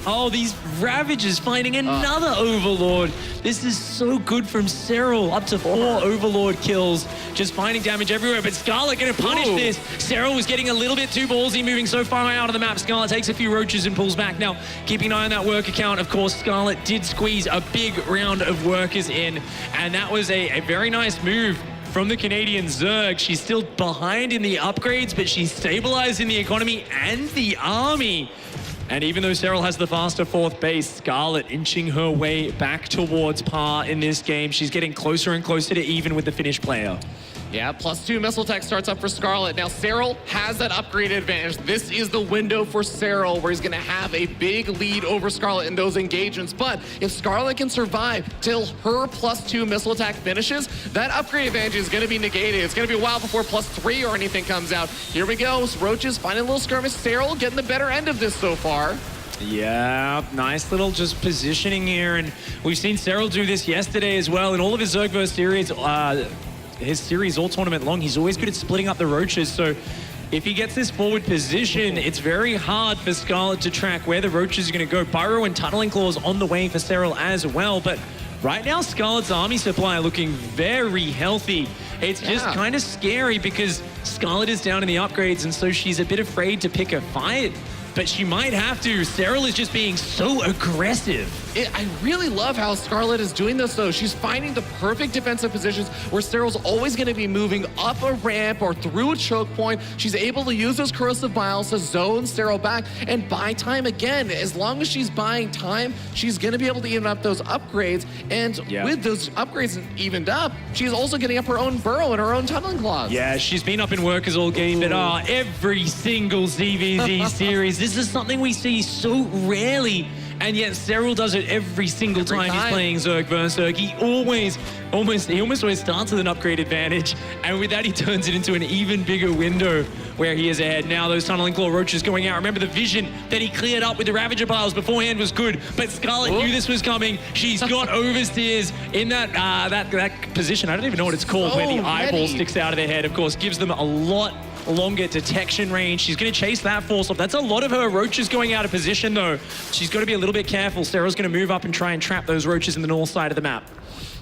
Oh, these Ravagers finding another Overlord. This is so good from Serral. Up to 4 Overlord kills, just finding damage everywhere. But Scarlett going to punish this. Serral was getting a little bit too ballsy, moving so far out of the map. Scarlett takes a few roaches and pulls back. Now, keeping an eye on that worker count, of course, Scarlett did squeeze a big round of workers in, and that was a very nice move from the Canadian Zerg. She's still behind in the upgrades, but she's stabilized in the economy and the army. And even though Serral has the faster 4th base, Scarlett inching her way back towards par in this game. She's getting closer and closer to even with the Finnish player. Yeah, +2 missile tech starts up for Scarlett. Now, Serral has that upgraded advantage. This is the window for Serral where he's going to have a big lead over Scarlett in those engagements. But if Scarlett can survive till her +2 missile attack finishes, that upgrade advantage is going to be negated. It's going to be a while before +3 or anything comes out. Here we go. Roaches finding a little skirmish. Serral getting the better end of this so far. Yeah, nice little just positioning here. And we've seen Serral do this yesterday as well. In all of his Zergverse series all tournament long, he's always good at splitting up the roaches. So if he gets this forward position, it's very hard for Scarlett to track where the roaches are going to go. Pyro and Tunneling Claws on the way for Serral as well. But right now, Scarlett's army supply looking very healthy. It's just kind of scary because Scarlett is down in the upgrades, and so she's a bit afraid to pick a fight. But she might have to. Serral is just being so aggressive. I really love how Scarlett is doing this, though. She's finding the perfect defensive positions where Serral's always going to be moving up a ramp or through a choke point. She's able to use those corrosive vials to zone Serral back and buy time again. As long as she's buying time, she's going to be able to even up those upgrades. And with those upgrades evened up, she's also getting up her own burrow and her own tunneling claws. Yeah, she's been up in workers all game, but every single ZvZ series, this is something we see so rarely. And yet Serral does it every single time he's playing Zerg vs. Zerg. He almost always starts with an upgrade advantage, and with that he turns it into an even bigger window where he is ahead. Now those Tunneling Claw roaches going out. Remember the vision that he cleared up with the Ravager piles beforehand was good, but Scarlett knew this was coming. She's got oversteers in that position. I don't even know what it's called, where the eyeball sticks out of their head. Of course, gives them a lot longer detection range. She's going to chase that force off. That's a lot of her roaches going out of position, though. She's got to be a little bit careful. Serral's going to move up and try and trap those roaches in the north side of the map.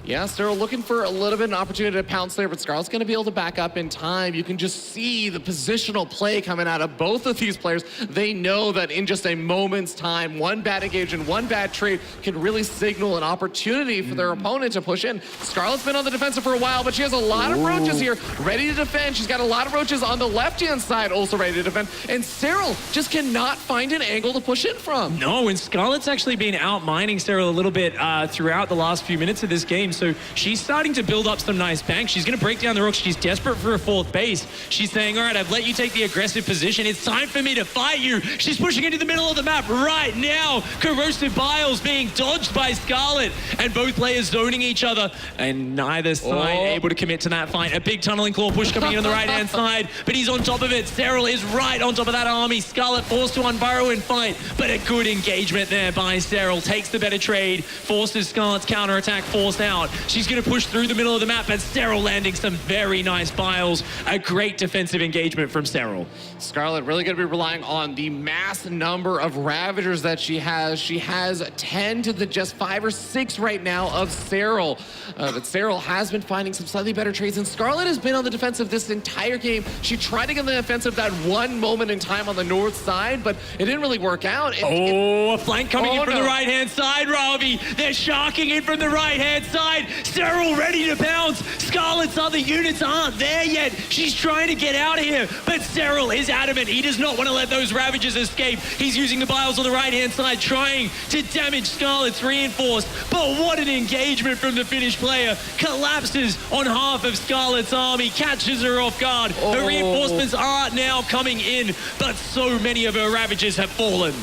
Yeah, Serral looking for a little bit of an opportunity to pounce there, but Scarlett's going to be able to back up in time. You can just see the positional play coming out of both of these players. They know that in just a moment's time, one bad engagement, one bad trade can really signal an opportunity for their opponent to push in. Scarlett's been on the defensive for a while, but she has a lot of roaches here ready to defend. She's got a lot of roaches on the left-hand side also ready to defend, and Serral just cannot find an angle to push in from. No, and Scarlett's actually been out-mining Serral a little bit throughout the last few minutes of this game. So she's starting to build up some nice banks. She's going to break down the rocks. She's desperate for a fourth base. She's saying, all right, I've let you take the aggressive position. It's time for me to fight you. She's pushing into the middle of the map right now. Corrosive Biles being dodged by Scarlett, and both players zoning each other, and neither side able to commit to that fight. A big Tunneling Claw push coming in on the right-hand side, but he's on top of it. Serral is right on top of that army. Scarlett forced to unburrow and fight, but a good engagement there by Serral. Takes the better trade, forces Scarlett's counterattack forced out. She's going to push through the middle of the map, and Serral landing some very nice biles. A great defensive engagement from Serral. Scarlett really going to be relying on the mass number of Ravagers that she has. She has 10 to the just 5 or 6 right now of Serral. But Serral has been finding some slightly better trades, and Scarlett has been on the defensive this entire game. She tried to get on the offensive that one moment in time on the north side, but it didn't really work out. A flank coming in from the right-hand side, Ravi. They're sharking in from the right-hand side. Serral ready to pounce. Scarlett's other units aren't there yet. She's trying to get out of here, but Serral is adamant. He does not want to let those Ravagers escape. He's using the biles on the right-hand side, trying to damage Scarlett's reinforced. But what an engagement from the Finnish player. Collapses on half of Scarlett's army, catches her off guard. Her reinforcements are now coming in, but so many of her Ravagers have fallen.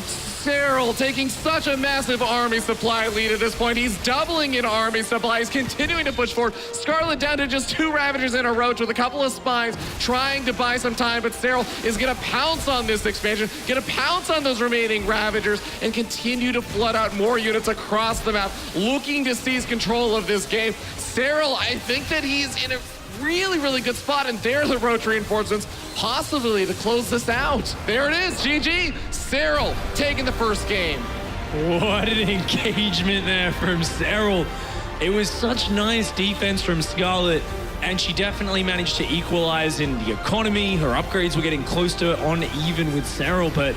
Serral taking such a massive army supply lead at this point. He's doubling in army supplies, continuing to push forward. Scarlett down to just 2 Ravagers in a roach with a couple of spies, trying to buy some time, but Serral is going to pounce on this expansion, going to pounce on those remaining Ravagers, and continue to flood out more units across the map, looking to seize control of this game. Serral, I think that he's in a really, really good spot, and there's the roach reinforcements, possibly to close this out. There it is, GG. Serral taking the first game. What an engagement there from Serral. It was such nice defense from Scarlett, and she definitely managed to equalize in the economy. Her upgrades were getting close to on even with Serral, but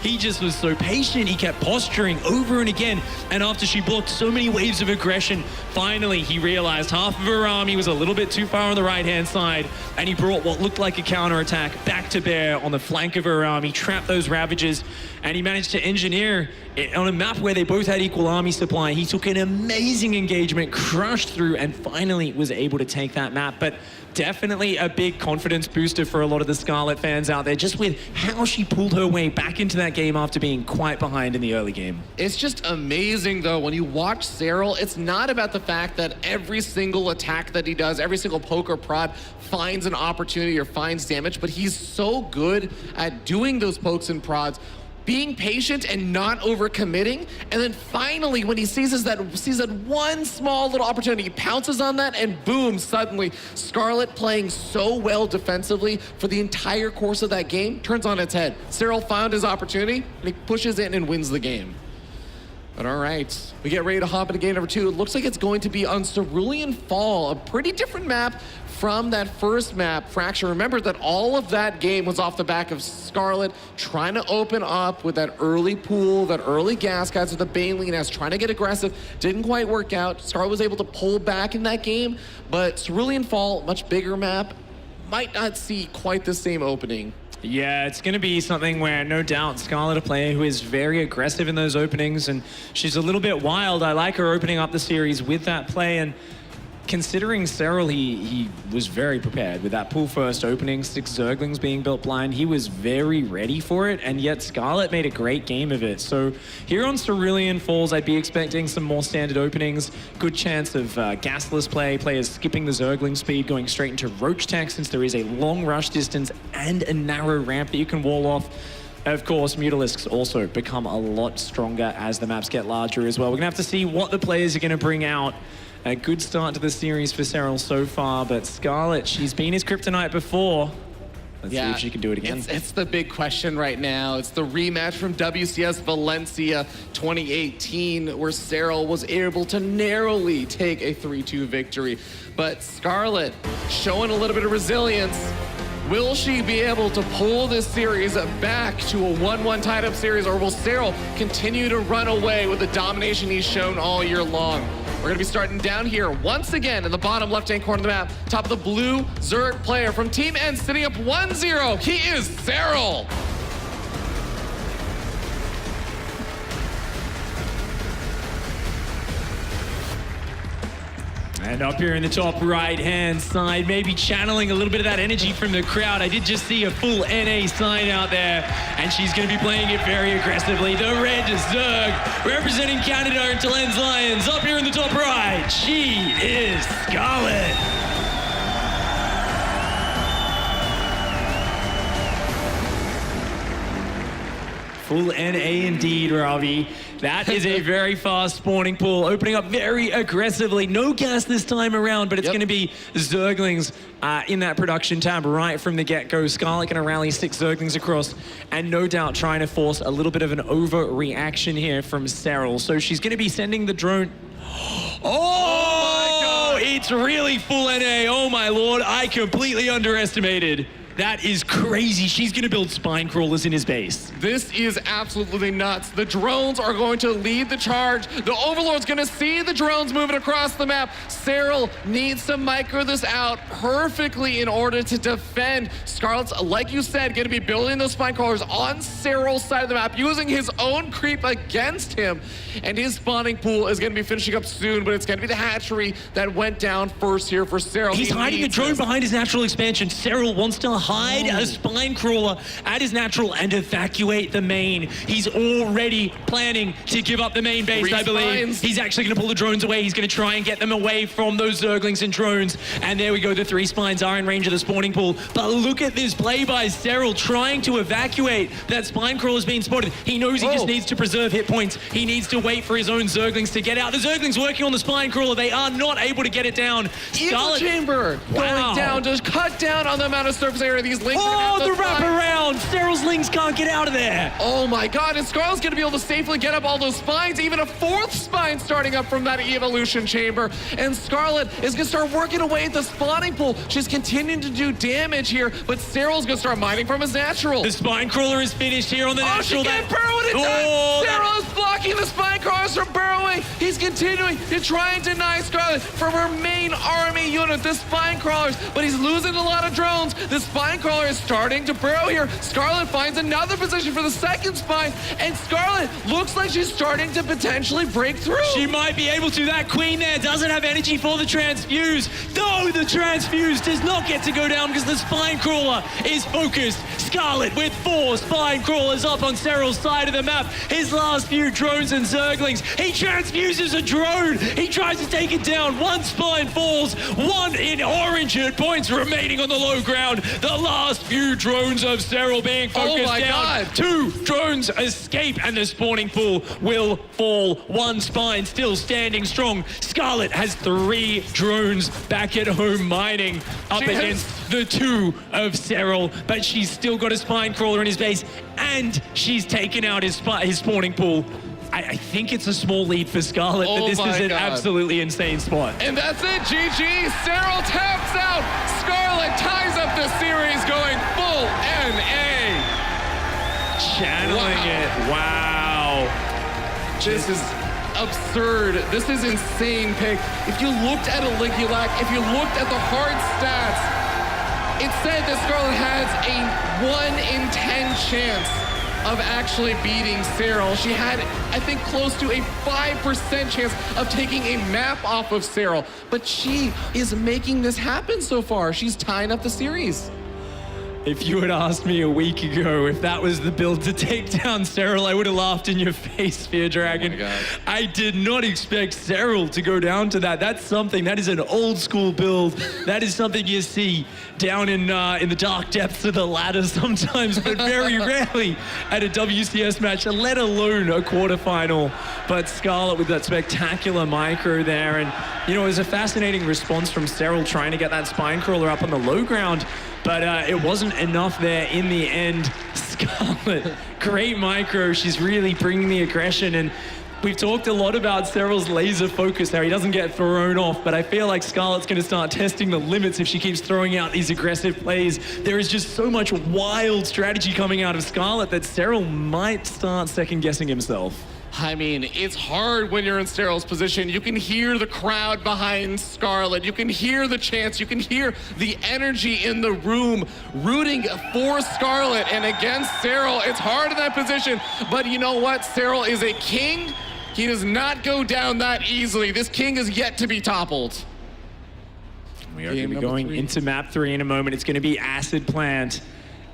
he just was so patient. He kept posturing over and again. And after she blocked so many waves of aggression, finally he realized half of her army was a little bit too far on the right-hand side, and he brought what looked like a counterattack back to bear on the flank of her army, trapped those Ravagers, and he managed to engineer it on a map where they both had equal army supply. He took an amazing engagement, crushed through, and finally was able to take that map. But definitely a big confidence booster for a lot of the Scarlett fans out there, just with how she pulled her way back into that game after being quite behind in the early game. It's just amazing, though, when you watch Serral, it's not about the fact that every single attack that he does, every single poke or prod finds an opportunity or finds damage, but he's so good at doing those pokes and prods, being patient and not overcommitting, and then finally when he sees that one small little opportunity, he pounces on that, and boom, suddenly Scarlett, playing so well defensively for the entire course of that game, turns on its head. Serral found his opportunity and he pushes in and wins the game. But all right, we get ready to hop into game number 2. It looks like it's going to be on Cerulean Fall, a pretty different map from that first map, Fracture. Remember that all of that game was off the back of Scarlett trying to open up with that early pool, that early gas guys with the Baneling Nest, trying to get aggressive. Didn't quite work out. Scarlett was able to pull back in that game, but Cerulean Fall, much bigger map, might not see quite the same opening. Yeah, it's going to be something where no doubt Scarlett, a player who is very aggressive in those openings, and she's a little bit wild. I like her opening up the series with that play, and considering Serral, he was very prepared with that pool first opening, 6 Zerglings being built blind. He was very ready for it, and yet Scarlett made a great game of it. So here on Cerulean Falls, I'd be expecting some more standard openings. Good chance of gasless play, players skipping the Zergling speed, going straight into Roach Tech, since there is a long rush distance and a narrow ramp that you can wall off. Of course, Mutalisks also become a lot stronger as the maps get larger as well. We're going to have to see what the players are going to bring out. A good start to the series for Serral so far, but Scarlett, she's been his kryptonite before. Let's see if she can do it again. It's the big question right now. It's the rematch from WCS Valencia 2018, where Serral was able to narrowly take a 3-2 victory. But Scarlett showing a little bit of resilience. Will she be able to pull this series back to a 1-1 tied-up series, or will Serral continue to run away with the domination he's shown all year long? We're going to be starting down here once again in the bottom left-hand corner of the map. Top of the blue Zerg player from Team N, sitting up 1-0. He is Serral. And up here in the top right-hand side, maybe channeling a little bit of that energy from the crowd. I did just see a full NA sign out there, and she's going to be playing it very aggressively. The red Zerg, representing Canada and Talens Lions. Up here in the top right, she is Scarlett. Full NA indeed, Ravi. That is a very fast spawning pool, opening up very aggressively. No gas this time around, but it's going to be Zerglings in that production tab right from the get-go. Scarlett going to rally 6 Zerglings across, and no doubt trying to force a little bit of an overreaction here from Serral. So she's going to be sending the drone. Oh, it's really full NA. Oh my lord, I completely underestimated. That is crazy. She's going to build spine crawlers in his base. This is absolutely nuts. The drones are going to lead the charge. The Overlord's going to see the drones moving across the map. Serral needs to micro this out perfectly in order to defend. Scarlett's, like you said, going to be building those spine crawlers on Serral's side of the map, using his own creep against him. And his spawning pool is going to be finishing up soon, but it's going to be the hatchery that went down first here for Serral. He's hiding a drone behind his natural expansion. Serral wants to hide a spine crawler at his natural and evacuate the main. He's already planning to give up the main base, I believe. He's actually going to pull the drones away. He's going to try and get them away from those Zerglings and drones. And there we go. The 3 spines are in range of the spawning pool. But look at this play by Serral trying to evacuate. That spine crawler's being spotted. He knows he just needs to preserve hit points. He needs to wait for his own Zerglings to get out. The Zerglings working on the spine crawler. They are not able to get it down. Eagle chamber going down around to cut down on the amount of surface area these Lings. Oh, the wraparound! Serral's Lings can't get out of there. Oh my god, and Scarlett's gonna be able to safely get up all those spines, even a fourth spine starting up from that evolution chamber. And Scarlett is gonna start working away at the spawning pool. She's continuing to do damage here, but Serral's gonna start mining from his natural. The spine crawler is finished here on the natural. She can't burrow it in time. Serral is blocking the spine crawlers from burrowing. He's continuing to try and deny Scarlett from her main army unit, the spine crawlers, but he's losing a lot of drones. The spine crawler is starting to burrow here. Scarlett finds another position for the second spine, and Scarlett looks like she's starting to potentially break through. She might be able to. That queen there doesn't have energy for the transfuse. No, the transfuse does not get to go down because the spine crawler is focused. Scarlett with 4 spine crawlers up on Serral's side of the map. His last few drones and zerglings. He transfuses a drone. He tries to take it down. 1 spine falls. 1 in orange at points remaining on the low ground. The last few drones of Serral being focused down. 2 drones escape and the spawning pool will fall. 1 spine still standing strong. Scarlett has 3 drones back at home mining up against the 2 of Serral, but she's still got a spine crawler in his base and she's taken out his spawning pool. I think it's a small lead for Scarlett, but this is an absolutely insane spot. And that's it, GG. Serral taps out. Scarlett ties up the series going full NA. Channeling it. Wow. This is absurd. This is insane pick. If you looked at Aligulac, if you looked at the hard stats, it said that Scarlett has a 1 in 10 chance of actually beating Serral. She had, I think, close to a 5% chance of taking a map off of Serral, but she is making this happen so far. She's tying up the series. If you had asked me a week ago if that was the build to take down Serral, I would have laughed in your face, Spear Dragon. Oh my God. I did not expect Serral to go down to that. That's something, that is an old school build. That is something you see down in the dark depths of the ladder sometimes, but very rarely at a WCS match, let alone a quarterfinal. But Scarlett with that spectacular micro there. And, you know, it was a fascinating response from Serral trying to get that spine crawler up on the low ground. But it wasn't enough there in the end. Scarlett, great micro. She's really bringing the aggression. And we've talked a lot about Serral's laser focus there. He doesn't get thrown off, but I feel like Scarlett's going to start testing the limits if she keeps throwing out these aggressive plays. There is just so much wild strategy coming out of Scarlett that Serral might start second-guessing himself. I mean, it's hard when you're in Serral's position. You can hear the crowd behind Scarlett. You can hear the chants. You can hear the energy in the room rooting for Scarlett and against Serral. It's hard in that position, but you know what? Serral is a king. He does not go down that easily. This king is yet to be toppled. We are going to be going into map 3 in a moment. It's going to be Acid Plant.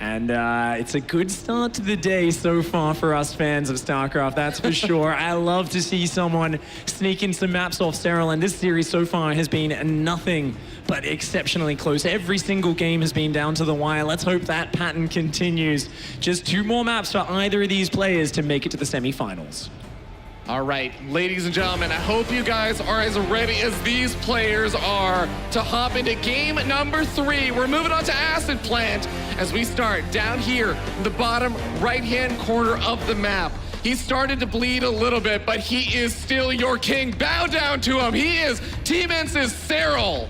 And it's a good start to the day so far for us fans of StarCraft, that's for sure. I love to see someone sneak in some maps off Serral, and this series so far has been nothing but exceptionally close. Every single game has been down to the wire. Let's hope that pattern continues. Just 2 more maps for either of these players to make it to the semifinals. All right, ladies and gentlemen, I hope you guys are as ready as these players are to hop into game number 3. We're moving on to Acid Plant as we start down here in the bottom right-hand corner of the map. He started to bleed a little bit, but he is still your king. Bow down to him. He is Team Ence's Serral.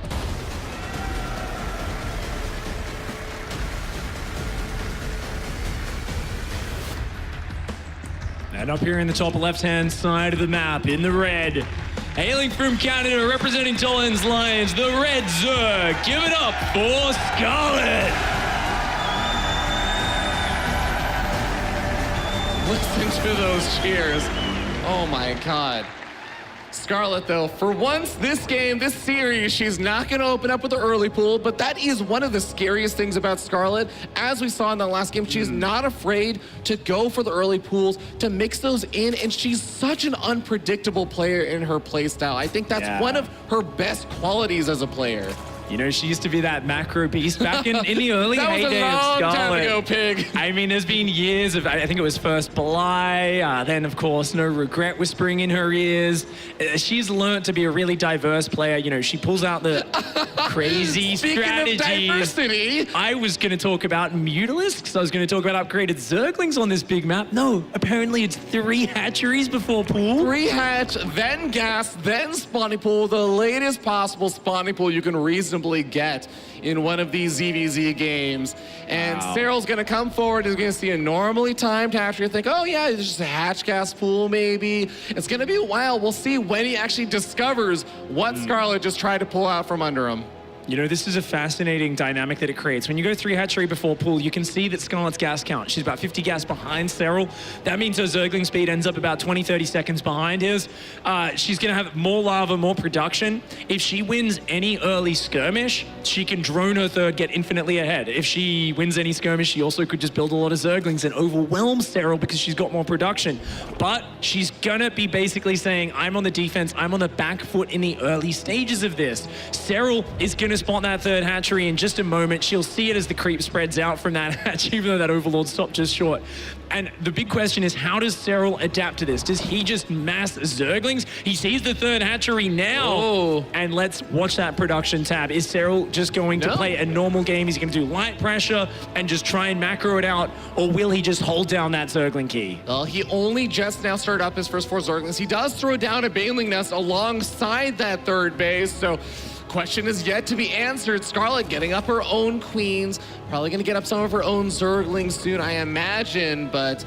And up here in the top left-hand side of the map, in the red, hailing from Canada, representing Tollens Lions, the Red Zerg. Give it up for Scarlett. Listen to those cheers. Oh my God. Scarlett, though, for once this game, this series, she's not going to open up with the early pool, but that is one of the scariest things about Scarlett. As we saw in the last game, she's not afraid to go for the early pools, to mix those in, and she's such an unpredictable player in her playstyle. I think that's one of her best qualities as a player. You know, she used to be that macro beast back in the early That was a heyday of long Scarlett. time ago, Pig. I mean, there's been years of, I think it was first Belie, then of course No Regret whispering in her ears. She's learned to be a really diverse player. You know, she pulls out the crazy Speaking strategies. of diversity. I was going to talk about Mutalisks. I was going to talk about upgraded Zerglings on this big map. No, apparently it's 3 hatcheries before pool. 3 hatch, then gas, then spawning pool, the latest possible spawning pool you can reasonably get in one of these ZvZ games. And Serral's gonna come forward, is gonna see a normally timed hatchery, think, oh yeah, it's just a hatch gas pool maybe. It's gonna be a while. We'll see when he actually discovers what Scarlett just tried to pull out from under him. You know, this is a fascinating dynamic that it creates. When you go 3 hatchery before pool, you can see that Scarlett's gas count. She's about 50 gas behind Serral. That means her Zergling speed ends up about 20, 30 seconds behind his. She's going to have more lava, more production. If she wins any early skirmish, she can drone her third, get infinitely ahead. If she wins any skirmish, she also could just build a lot of Zerglings and overwhelm Serral because she's got more production. But she's going to be basically saying, I'm on the defense, I'm on the back foot in the early stages of this. Serral is going to spot that 3rd hatchery in just a moment. She'll see it as the creep spreads out from that hatch, even though that Overlord stopped just short. And the big question is, how does Serral adapt to this? Does he just mass Zerglings? He sees the 3rd hatchery now. Oh. And let's watch that production tab. Is Serral just going to play a normal game? He's going to do light pressure and just try and macro it out? Or will he just hold down that Zergling key? Well, he only just now started up his first 4 Zerglings. He does throw down a Baneling Nest alongside that 3rd base, so question is yet to be answered. Scarlett getting up her own queens, probably gonna get up some of her own Zerglings soon, I imagine, but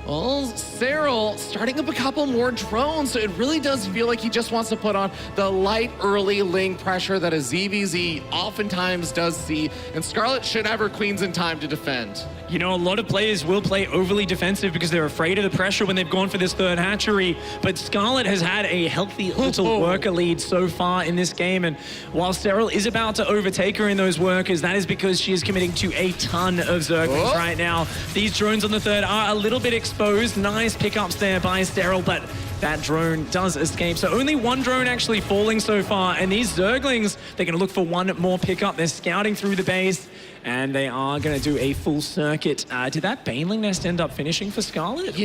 well, Serral starting up a couple more drones, so it really does feel like he just wants to put on the light early ling pressure that a ZvZ oftentimes does see, and Scarlett should have her queens in time to defend. You know, a lot of players will play overly defensive because they're afraid of the pressure when they've gone for this 3rd hatchery, but Scarlett has had a healthy little worker lead so far in this game, and while Serral is about to overtake her in those workers, that is because she is committing to a ton of Zerglings right now. These drones on the 3rd are a little bit exposed. Nice pickups there by Serral, but that drone does escape. So only 1 drone actually falling so far, and these Zerglings, they're going to look for 1 more pickup. They're scouting through the base, and they are going to do a full circuit. Did that Baneling Nest end up finishing for Scarlett?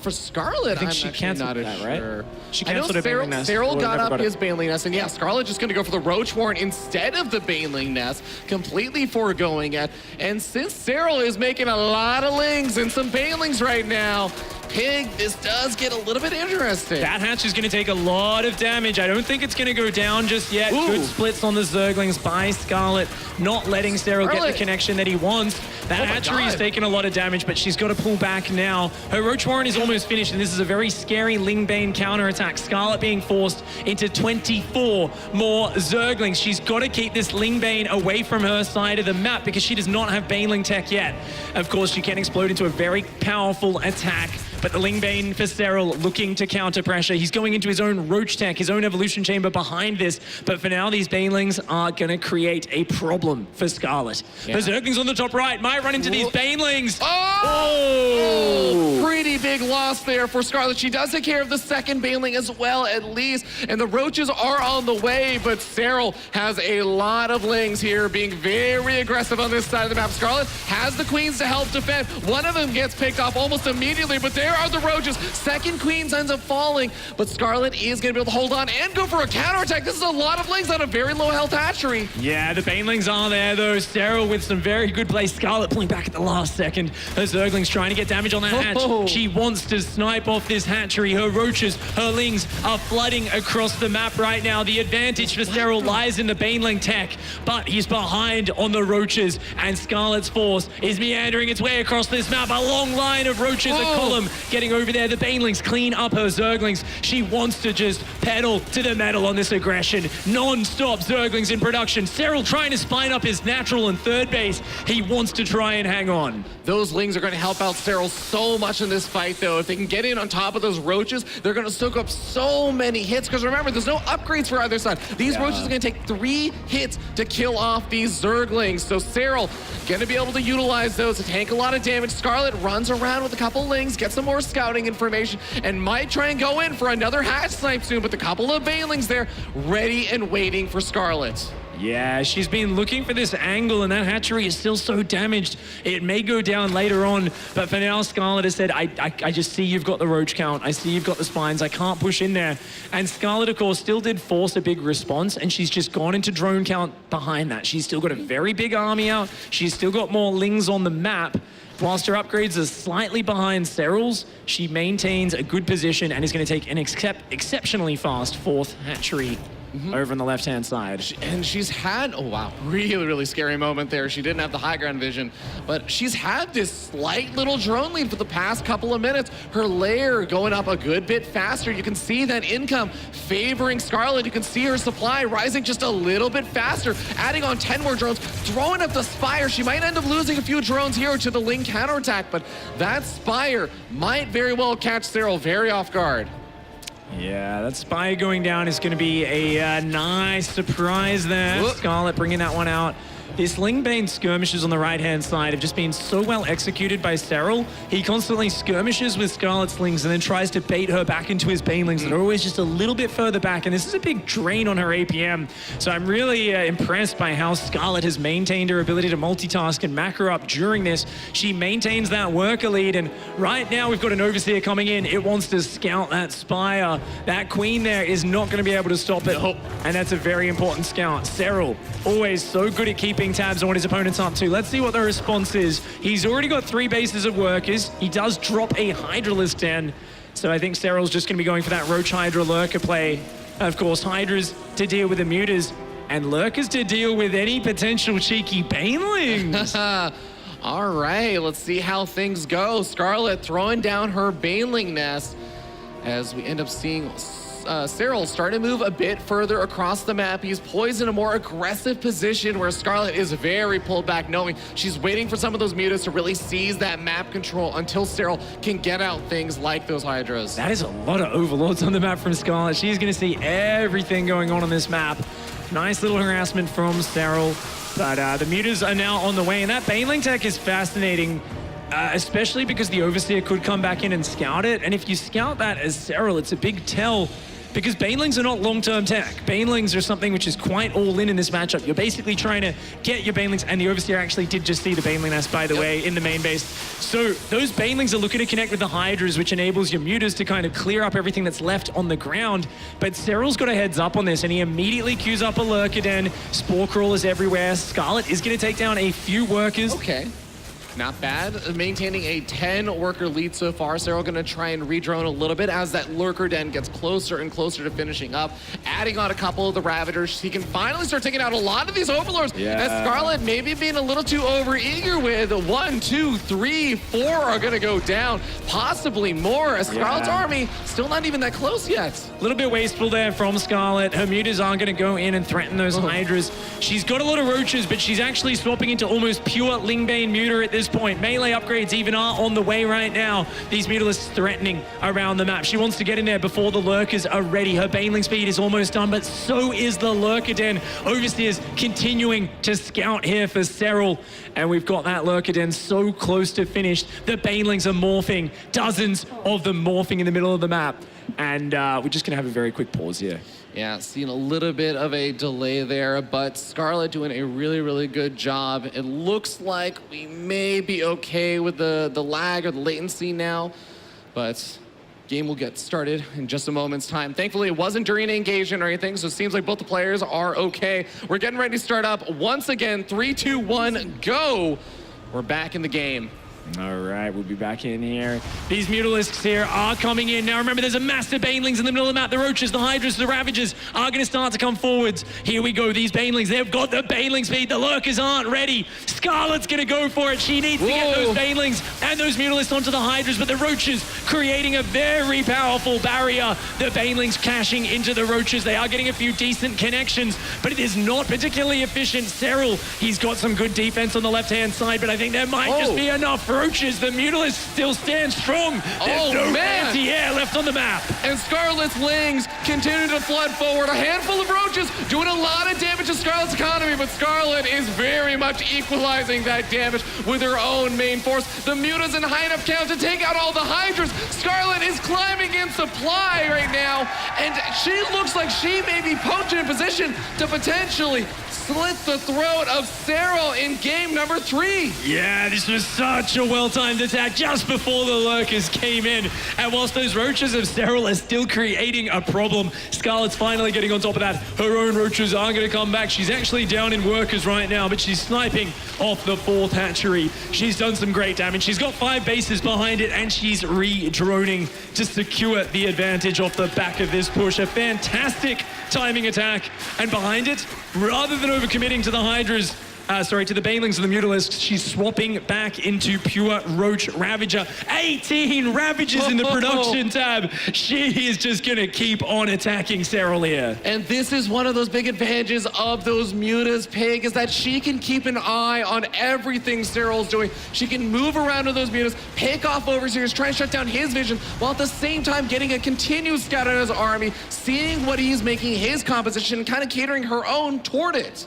For Scarlett, I think I'm she actually canceled not that, sure. Right? She I know canceled a Baneling Nest. Serral got up his Baneling Nest, and yeah, Scarlett just going to go for the Roach Warren instead of the Baneling Nest, completely foregoing it. And since Serral is making a lot of lings and some Banelings right now, Pig, this does get a little bit interesting. That hatch is going to take a lot of damage. I don't think it's going to go down just yet. Good splits on the Zerglings by Scarlett, not letting Serral get the connection that he wants. That hatchery is taking a lot of damage, but she's got to pull back now. Her Roach Warren is almost finished, and this is a very scary Lingbane counterattack. Scarlett being forced into 24 more Zerglings. She's got to keep this Lingbane away from her side of the map because she does not have Baneling tech yet. Of course, she can explode into a very powerful attack, but the Lingbane for Serral looking to counter pressure. He's going into his own Roach tech, his own evolution chamber behind this, but for now, these Banelings are going to create a problem for Scarlett. The Zerglings on the top right might run into these Banelings. Oh! Pretty big loss there for Scarlett. She does take care of the 2nd Baneling as well, at least, and the Roaches are on the way, but Serral has a lot of lings here, being very aggressive on this side of the map. Scarlett has the queens to help defend. One of them gets picked off almost immediately, but there are the Roaches. 2nd queens ends up falling, but Scarlett is going to be able to hold on and go for a counterattack. This is a lot of lings on a very low health hatchery. Yeah, the Banelings are there though. Serral with some very good play. Scarlett pulling back at the last second. Her Zerglings trying to get damage on that hatch. She wants to snipe off this hatchery. Her Roaches, her Lings are flooding across the map right now. The advantage for Serral lies in the Baneling tech, but he's behind on the Roaches, and Scarlett's force is meandering its way across this map. A long line of Roaches, a column getting over there. The Banelings clean up her Zerglings. She wants to just pedal to the metal on this aggression. Non-stop Zerglings in production. Serral trying to spine up his natural and 3rd base. He wants to try and hang on. Those lings are going to help out Serral so much in this fight, though. If they can get in on top of those Roaches, they're going to soak up so many hits, because remember, there's no upgrades for either side. These Roaches are going to take 3 hits to kill off these Zerglings, so Serral going to be able to utilize those to tank a lot of damage. Scarlett runs around with a couple lings, gets some more scouting information, and might try and go in for another hatch snipe soon, but the couple of Banelings there ready and waiting for Scarlett. Yeah, she's been looking for this angle, and that hatchery is still so damaged. It may go down later on, but for now, Scarlett has said, I just see you've got the roach count. I see you've got the spines. I can't push in there. And Scarlett, of course, still did force a big response, and she's just gone into drone count behind that. She's still got a very big army out. She's still got more lings on the map. Whilst her upgrades are slightly behind Serral's, she maintains a good position and is going to take an exceptionally fast 4th hatchery over on the left-hand side. And she's had, oh wow, really scary moment there. She didn't have the high ground vision, but she's had this slight little drone lead for the past couple of minutes. Her lair going up a good bit faster. You can see that income favoring Scarlett. You can see her supply rising just a little bit faster, adding on 10 more drones, throwing up the Spire. She might end up losing a few drones here to the Ling counterattack, but that Spire might very well catch Serral very off guard. Yeah, that Spire going down is going to be a nice surprise there. Whoop. Scarlett bringing that one out. This Lingbane skirmishes on the right-hand side have just been so well executed by Serral. He constantly skirmishes with Scarlett's Lings and then tries to bait her back into his Banelings that are always just a little bit further back, and this is a big drain on her APM. So I'm really impressed by how Scarlett has maintained her ability to multitask and macro up during this. She maintains that worker lead, and right now we've got an Overseer coming in. It wants to scout that Spire. That Queen there is not going to be able to stop it, and that's a very important scout. Serral, always so good at keeping tabs on what his opponent's up to. Let's see what the response is. He's already got 3 bases of workers. He does drop a Hydralisk den. So I think Serral's just going to be going for that Roach Hydra Lurker play. Of course, Hydras to deal with the Mutas and Lurkers to deal with any potential cheeky Banelings. All right, let's see how things go. Scarlett throwing down her Baneling nest as we end up seeing Serral starting to move a bit further across the map. He's poised in a more aggressive position where Scarlett is very pulled back, knowing she's waiting for some of those mutas to really seize that map control until Serral can get out things like those Hydras. That is a lot of Overlords on the map from Scarlett. She's going to see everything going on this map. Nice little harassment from Serral, but the mutas are now on the way, and that Baneling tech is fascinating. Especially because the Overseer could come back in and scout it. And if you scout that as Serral, it's a big tell because Banelings are not long-term tech. Banelings are something which is quite all-in in this matchup. You're basically trying to get your Banelings, and the Overseer actually did just see the Baneling nest, by the way, in the main base. So those Banelings are looking to connect with the Hydras, which enables your mutas to kind of clear up everything that's left on the ground. But Serral's got a heads up on this, and he immediately queues up a Lurker Den. Spore Crawlers everywhere. Scarlett is going to take down a few workers. Okay. Not bad. Maintaining a 10-worker lead so far. Serral going to try and redrone a little bit as that Lurker Den gets closer and closer to finishing up. Adding on a couple of the Ravagers, he can finally start taking out a lot of these Overlords. Yeah. As Scarlett maybe being a little too over-eager with 1, 2, 3, 4 are going to go down. Possibly more, as Scarlett's army still not even that close yet. A little bit wasteful there from Scarlett. Her mutas aren't going to go in and threaten those Hydras. She's got a lot of Roaches, but she's actually swapping into almost pure Lingbane muta at this point. Melee upgrades even are on the way right now. These Mutalisks threatening around the map. She wants to get in there before the Lurkers are ready. Her Baneling speed is almost done, but so is the Lurker Den. Overseers continuing to scout here for Serral, and we've got that Lurker Den so close to finished. The Banelings are morphing, dozens of them morphing in the middle of the map, and we're just gonna have a very quick pause here. Yeah, seeing a little bit of a delay there, but Scarlett doing a really good job. It looks like we may be okay with the lag or the latency now, but game will get started in just a moment's time. Thankfully, it wasn't during an engagement or anything, so it seems like both the players are okay. We're getting ready to start up once again. 3, 2, 1, go! We're back in the game. All right, we'll be back in here. These Mutalisks here are coming in. Now remember, there's a massive Banelings in the middle of the map. The Roaches, the Hydras, the Ravagers are going to start to come forwards. Here we go, these Banelings. They've got the Baneling speed. The Lurkers aren't ready. Scarlett's going to go for it. She needs to get those Banelings and those Mutalisks onto the Hydras, but the Roaches creating a very powerful barrier. The Banelings cashing into the Roaches. They are getting a few decent connections, but it is not particularly efficient. Serral, he's got some good defense on the left-hand side, but I think that might just be enough for Roaches. The Mutalists still stand strong. There's no anti-air left on the map. And Scarlett's Lings continue to flood forward. A handful of Roaches doing a lot of damage to Scarlett's economy, but Scarlett is very much equalizing that damage with her own main force. The Muta's in high enough count to take out all the Hydras. Scarlett is climbing in supply right now, and she looks like she may be poked in position to potentially slit the throat of Serral in game number 3. Yeah, this was such a well-timed attack just before the Lurkers came in. And whilst those Roaches of Serral are still creating a problem, Scarlett's finally getting on top of that. Her own Roaches are going to come back. She's actually down in workers right now, but she's sniping off the 4th hatchery. She's done some great damage. She's got 5 bases behind it, and she's re-droning to secure the advantage off the back of this push. A fantastic timing attack. And behind it, rather than overcommitting to the Hydras, to the Banelings and the Mutalisks, she's swapping back into pure Roach Ravager. 18 Ravagers in the production tab. She is just going to keep on attacking Serral here. And this is one of those big advantages of those Mutas, Pig, is that she can keep an eye on everything Serral's doing. She can move around with those Mutas, pick off Overseers, try and shut down his vision, while at the same time getting a continued scout on his army, seeing what he's making his composition, and kind of catering her own toward it.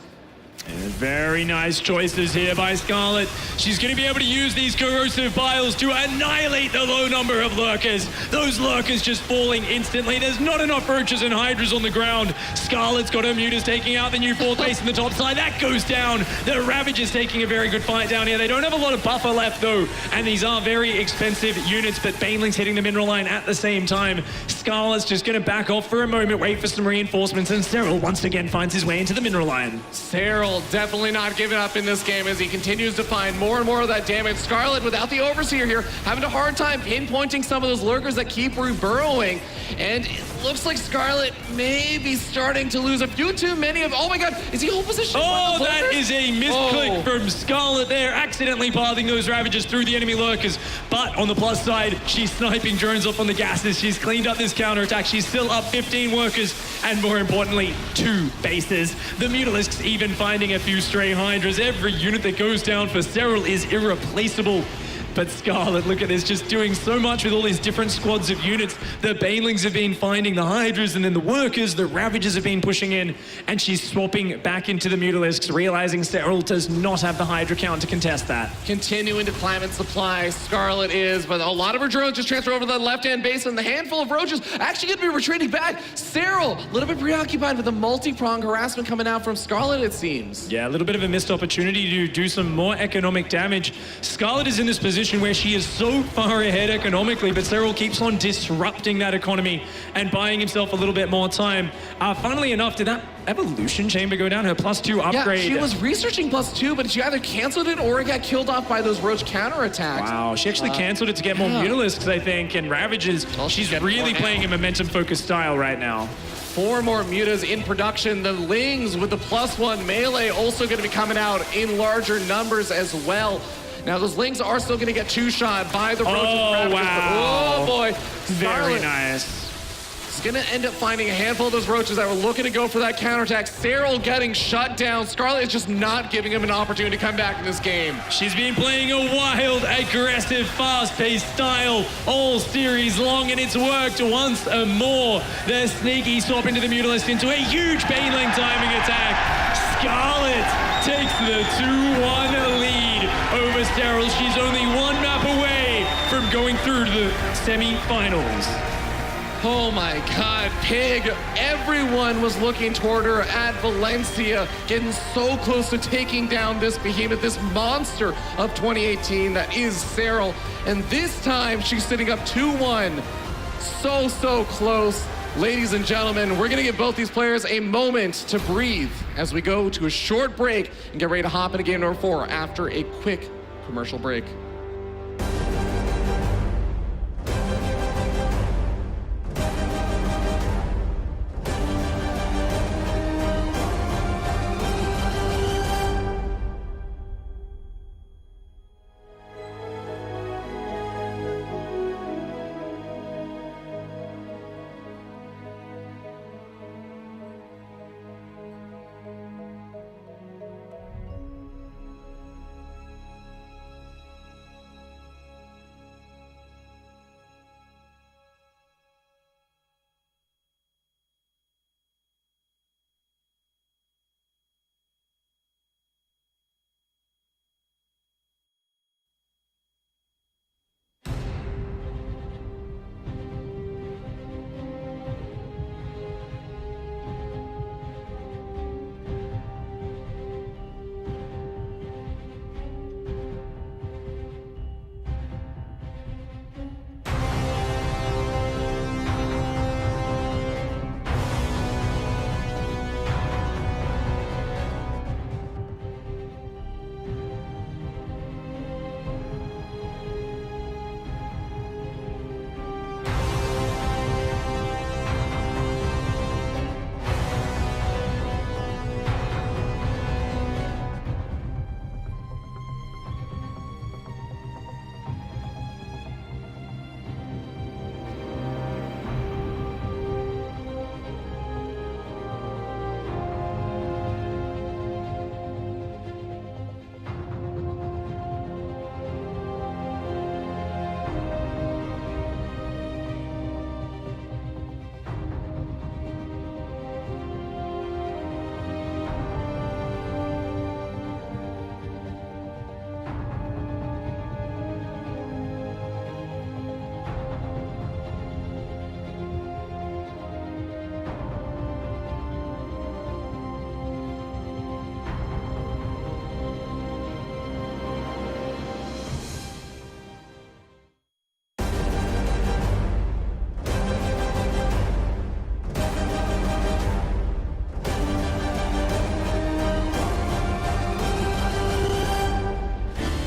And very nice choices here by Scarlett. She's going to be able to use these corrosive biles to annihilate the low number of Lurkers. Those Lurkers just falling instantly. There's not enough Roaches and Hydras on the ground. Scarlett's got her Mutas taking out the new 4th base in the top side. That goes down. The Ravagers taking a very good fight down here. They don't have a lot of buffer left though, and these are very expensive units, but Baneling's hitting the mineral line at the same time. Scarlett's just going to back off for a moment, wait for some reinforcements, and Serral once again finds his way into the mineral line. Serral definitely not giving up in this game as he continues to find more and more of that damage. Scarlett, without the Overseer here, having a hard time pinpointing some of those Lurkers that keep reburrowing. And it looks like Scarlett may be starting to lose a few too many of... Oh my god, is he hold position? Oh, that is a misclick from Scarlett there, accidentally pathing those Ravagers through the enemy Lurkers. But on the plus side, she's sniping drones off on the gases. She's cleaned up this counterattack. She's still up 15 workers, and more importantly, 2 bases. The Mutalisks even finding a few stray Hydras. Every unit that goes down for Serral is irreplaceable. But Scarlett, look at this, just doing so much with all these different squads of units. The Banelings have been finding the Hydras, and then the Workers, the Ravagers have been pushing in, and she's swapping back into the Mutalisks, realizing Serral does not have the Hydra count to contest that. Continuing to climb in supply, Scarlett is, but a lot of her drones just transfer over to the left-hand base, and the handful of Roaches actually going to be retreating back. Serral, a little bit preoccupied with the multi-pronged harassment coming out from Scarlett, it seems. Yeah, a little bit of a missed opportunity to do some more economic damage. Scarlett is in this position where she is so far ahead economically, but Serral keeps on disrupting that economy and buying himself a little bit more time. Funnily enough, did that evolution chamber go down? Her +2 upgrade. Yeah, she was researching +2, but she either canceled it or it got killed off by those Roach counterattacks. Wow, she actually canceled it to get more Mutalisks, I think, and Ravages. Well, she's really playing a momentum-focused style right now. 4 more Mutas in production. The Lings with the +1 melee also going to be coming out in larger numbers as well. Now, those Lings are still going to get 2-shot by the Roaches. Oh, wow. Oh, boy. Very nice. Is going to end up finding a handful of those Roaches that were looking to go for that counterattack. Serral getting shut down. Scarlett is just not giving him an opportunity to come back in this game. She's been playing a wild, aggressive, fast-paced style all series long, and it's worked once more. The sneaky swap into the Mutalist into a huge Baneling timing attack. Scarlett takes the 2-1 lead over Serral. She's only 1 map away from going through to the semi-finals. Oh my god, Pig. Everyone was looking toward her at Valencia, getting so close to taking down this behemoth, this monster of 2018 that is Serral. And this time, she's sitting up 2-1. So close. Ladies and gentlemen, we're gonna give both these players a moment to breathe as we go to a short break and get ready to hop into game number 4 after a quick commercial break.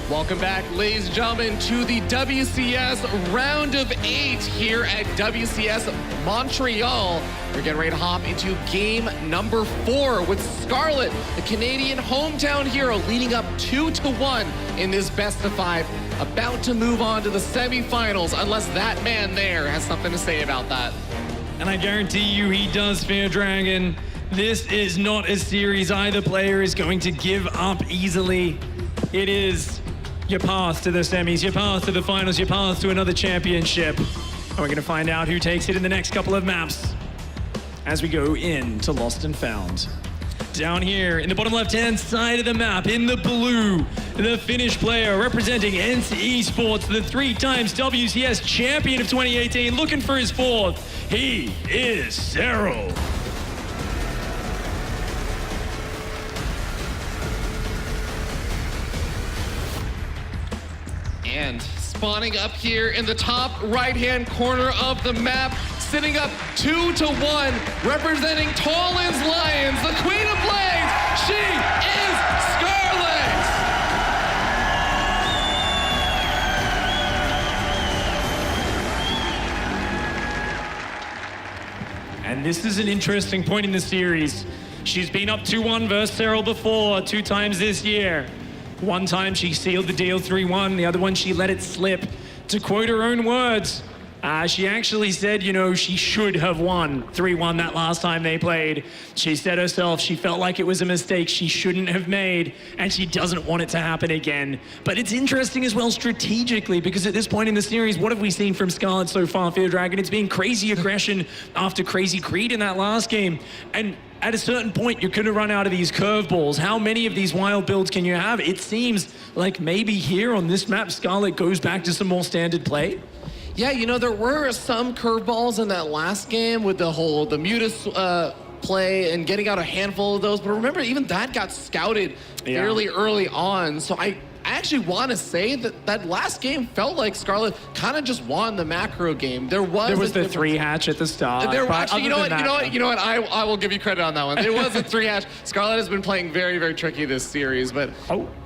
Welcome back, ladies and gentlemen, to the WCS round of 8 here at WCS Montreal. We're getting ready to hop into game number 4 with Scarlett, the Canadian hometown hero, leading up 2-1 in this best of 5. About to move on to the semifinals, unless that man there has something to say about that. And I guarantee you he does, Fear Dragon. This is not a series either player is going to give up easily. It is your path to the semis, your path to the finals, your path to another championship. And we're going to find out who takes it in the next couple of maps as we go into Lost and Found. Down here in the bottom left-hand side of the map, in the blue, the Finnish player representing NC Esports, the 3 times WCS champion of 2018, looking for his 4th. He is Serral. And spawning up here in the top right-hand corner of the map, sitting up 2-1, representing Toland's Lions, the Queen of Blades, she is Scarlett! And this is an interesting point in the series. She's been up 2-1 versus Serral before, 2 times this year. One time she sealed the deal 3-1, the other one she let it slip. To quote her own words, she actually said, you know, she should have won 3-1 that last time they played. She said herself she felt like it was a mistake she shouldn't have made, and she doesn't want it to happen again. But it's interesting as well strategically, because at this point in the series, what have we seen from Scarlett so far, Fear Dragon? It's been crazy aggression after crazy greed in that last game. And at a certain point, you're going to run out of these curveballs. How many of these wild builds can you have? It seems like maybe here on this map, Scarlett goes back to some more standard play. Yeah, you know, there were some curveballs in that last game with the Mutus play and getting out a handful of those. But remember, even that got scouted fairly early on. So I actually want to say that that last game felt like Scarlett kind of just won the macro game. There was the 3-hatch at the start. There actually, you know what? I will give you credit on that one. There was a 3-hatch. Scarlett has been playing very, very tricky this series, but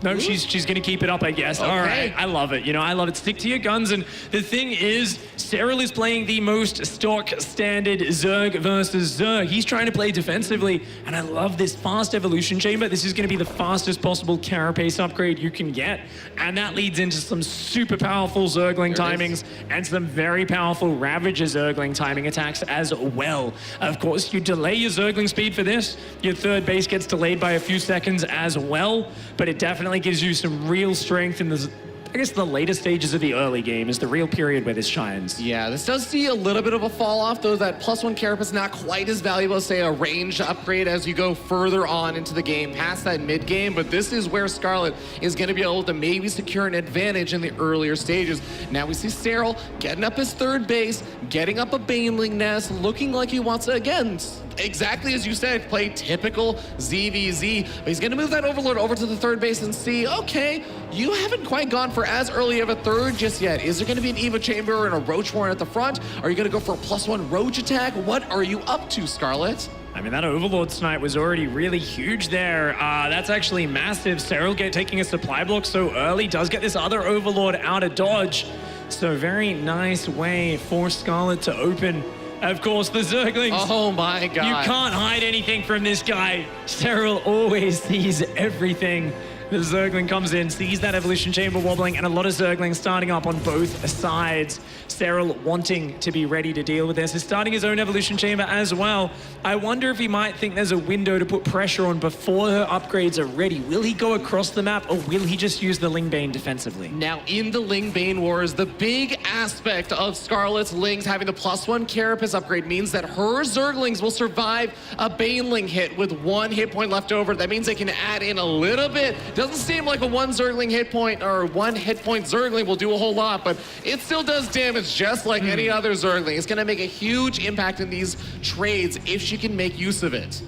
no, she's going to keep it up, I guess. Okay. All right, I love it. You know, I love it. Stick to your guns. And the thing is, Serral is playing the most stock standard Zerg versus Zerg. He's trying to play defensively, and I love this fast evolution chamber. This is going to be the fastest possible carapace upgrade you can get. And that leads into some super powerful Zergling timings and some very powerful Ravager Zergling timing attacks as well. Of course, you delay your Zergling speed for this. Your 3rd base gets delayed by a few seconds as well, but it definitely gives you some real strength in the, I guess, the later stages of the early game is the real period where this shines. Yeah, this does see a little bit of a fall off, though that +1 carapace is not quite as valuable as, say, a ranged upgrade as you go further on into the game, past that mid game. But this is where Scarlett is going to be able to maybe secure an advantage in the earlier stages. Now we see Serral getting up his 3rd base, getting up a Baneling nest, looking like he wants to, again, exactly as you said, play typical ZvZ. But he's going to move that Overlord over to the 3rd base and see, okay, you haven't quite gone for as early of a 3rd just yet. Is there going to be an Evo Chamber and a Roach Warren at the front? Are you going to go for a +1 Roach attack? What are you up to, Scarlett? I mean, that Overlord snipe was already really huge there. That's actually massive. Serral taking a supply block so early does get this other Overlord out of dodge. So very nice way for Scarlett to open. Of course, the Zerglings. Oh my God. You can't hide anything from this guy. Serral always sees everything. The Zergling comes in, sees that evolution chamber wobbling, and a lot of Zerglings starting up on both sides. Serral wanting to be ready to deal with this. Is starting his own evolution chamber as well. I wonder if he might think there's a window to put pressure on before her upgrades are ready. Will he go across the map, or will he just use the Lingbane defensively? Now, in the Lingbane Wars, the big aspect of Scarlett's Lings having the +1 carapace upgrade means that her Zerglings will survive a Baneling hit with 1 hit point left over. That means they can add in a little bit. Doesn't seem like a 1 Zergling hit point or 1 hit point Zergling will do a whole lot, but it still does damage just like any other Zergling. It's going to make a huge impact in these trades if she can make use of it.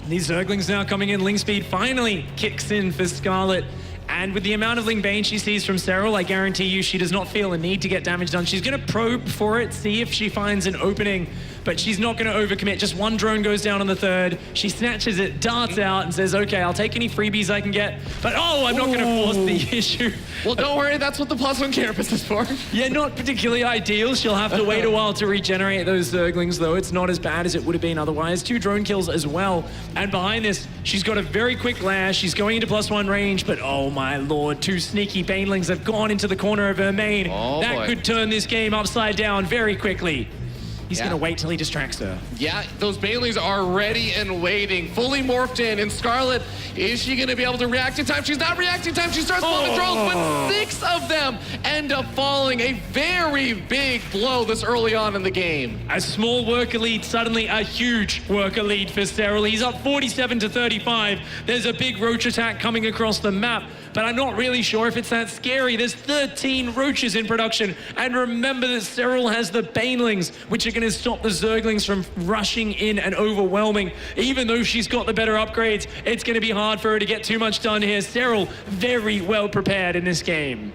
These Zerglings now coming in. Ling speed finally kicks in for Scarlett. And with the amount of Lingbane she sees from Serral, I guarantee you she does not feel a need to get damage done. She's going to probe for it, see if she finds an opening. but she's not going to overcommit. Just one drone goes down on the third. She snatches it, darts out, and says, okay, I'll take any freebies I can get, but I'm not going to force the issue. Well, don't worry, that's what the +1 carapace is for. Yeah, not particularly ideal. She'll have to wait a while to regenerate those Zerglings, though. It's not as bad as it would have been otherwise. 2 drone kills as well. And behind this, she's got a very quick lash. She's going into +1 range, but oh my lord, 2 sneaky Banelings have gone into the corner of her main. That could turn this game upside down very quickly. He's going to wait till he distracts her. Yeah, those Banelings are ready and waiting, fully morphed in. And Scarlett, is she going to be able to react in time? She's not reacting in time. She starts blowing drones, but 6 of them end up falling. A very big blow this early on in the game. A small worker lead, suddenly a huge worker lead for Serral. He's up 47 to 35. There's a big roach attack coming across the map, but I'm not really sure if it's that scary. There's 13 roaches in production. And remember that Serral has the Banelings, which are going to stop the Zerglings from rushing in and overwhelming. Even though she's got the better upgrades, it's going to be hard for her to get too much done here. Serral, very well prepared in this game.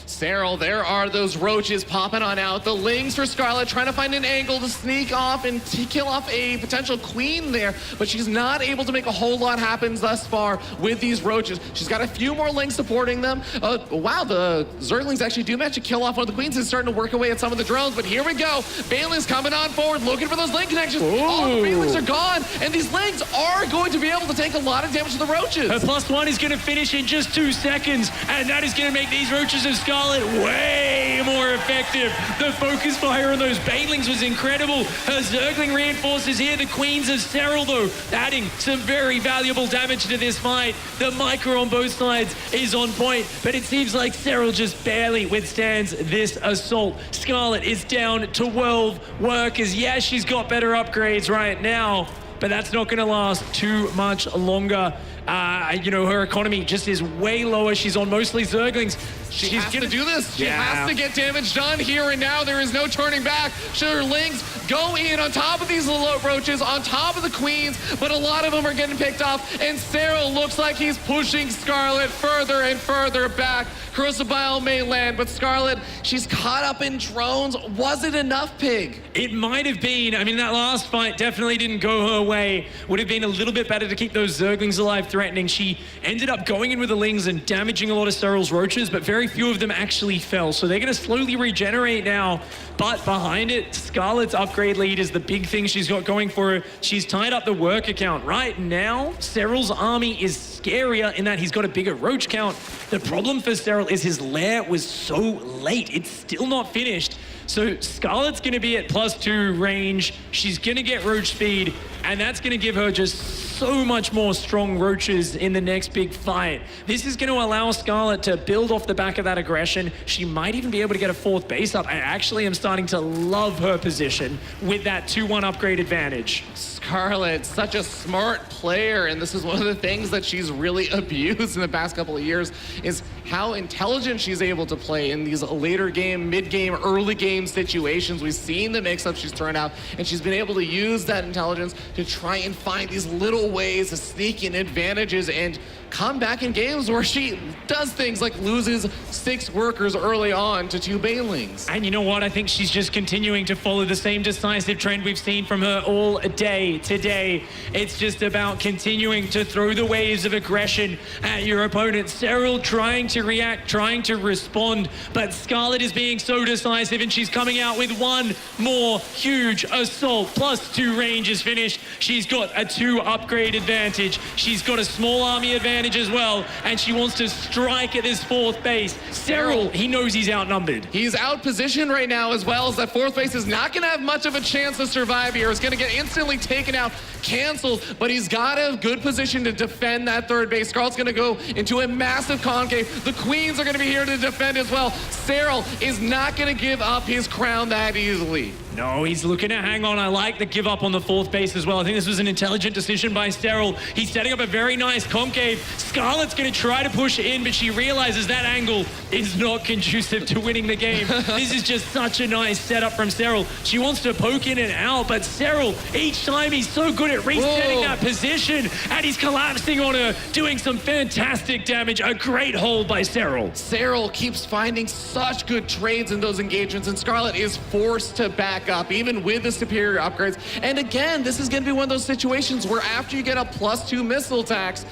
Serral, there are those roaches popping on out. The Lings for Scarlett trying to find an angle to sneak off and to kill off a potential queen there, but she's not able to make a whole lot happen thus far with these roaches. She's got a few more Lings supporting them. Wow, the Zerglings actually do manage to kill off one of the queens and starting to work away at some of the drones, but here we go. Banelings coming on forward, looking for those Ling connections. All the Banelings are gone, and these Lings are going to be able to take a lot of damage to the roaches. Her +1 is going to finish in just 2 seconds, and that is going to make these roaches of Scarlett way more effective. The focus fire on those Banelings was incredible. Her Zergling reinforces here. The queens of Serral, though, adding some very valuable damage to this fight. The micro on both sides is on point, but it seems like Serral just barely withstands this assault. Scarlett is down 12 workers. Yeah, she's got better upgrades right now, but that's not going to last too much longer. Her economy just is way lower. She's on mostly Zerglings. She has to do this. She has to get damage done here and now. There is no turning back. Her Lings go in on top of these little roaches, on top of the queens, but a lot of them are getting picked off, and Serral looks like he's pushing Scarlett further and further back. Crucible may land, but Scarlett, she's caught up in drones. Was it enough, Pig? It might have been. I mean, that last fight definitely didn't go her way. Would have been a little bit better to keep those Zerglings alive, threatening. She ended up going in with the Lings and damaging a lot of Serral's roaches, but very few of them actually fell. So they're going to slowly regenerate now. But behind it, Scarlett's upgrade lead is the big thing she's got going for her. She's tied up the work account. Right now, Serral's army is scarier in that he's got a bigger roach count. The problem for Serral is his lair was so late. It's still not finished. So Scarlett's going to be at +2 range. She's going to get roach speed, and that's going to give her just so much more strong roaches in the next big fight. This is going to allow Scarlett to build off the back of that aggression. She might even be able to get a 4th base up. I actually am starting to love her position with that 2-1 upgrade advantage. Scarlett, such a smart player, and this is one of the things that she's really abused in the past couple of years, is how intelligent she's able to play in these later game, mid-game, early game situations. We've seen the mix-ups she's thrown out, and she's been able to use that intelligence to try and find these little ways to sneak in advantages and come back in games where she does things like loses 6 workers early on to 2 Banelings. And you know what? I think she's just continuing to follow the same decisive trend we've seen from her all day today. It's just about continuing to throw the waves of aggression at your opponent. Serral trying to react, trying to respond, but Scarlett is being so decisive, and she's coming out with one more huge assault. +2 range is finished. She's got a 2 upgrade advantage. She's got a small army advantage as well, and she wants to strike at this 4th base. Serral, he knows he's outnumbered. He's out positioned right now, as well as that 4th base is not going to have much of a chance to survive here. It's going to get instantly taken out, canceled, but he's got a good position to defend that 3rd base. Scarlett's going to go into a massive concave. The queens are going to be here to defend as well. Serral is not going to give up his crown that easily. No, he's looking to hang on. I like the give up on the 4th base as well. I think this was an intelligent decision by Serral. He's setting up a very nice concave. Scarlett's going to try to push in, but she realizes that angle is not conducive to winning the game. This is just such a nice setup from Serral. She wants to poke in and out, but Serral, each time he's so good at resetting that position, and he's collapsing on her, doing some fantastic damage. A great hold by Serral. Serral keeps finding such good trades in those engagements, and Scarlett is forced to back back up, even with the superior upgrades. And again, this is going to be one of those situations where after you get a +2 missile attacks,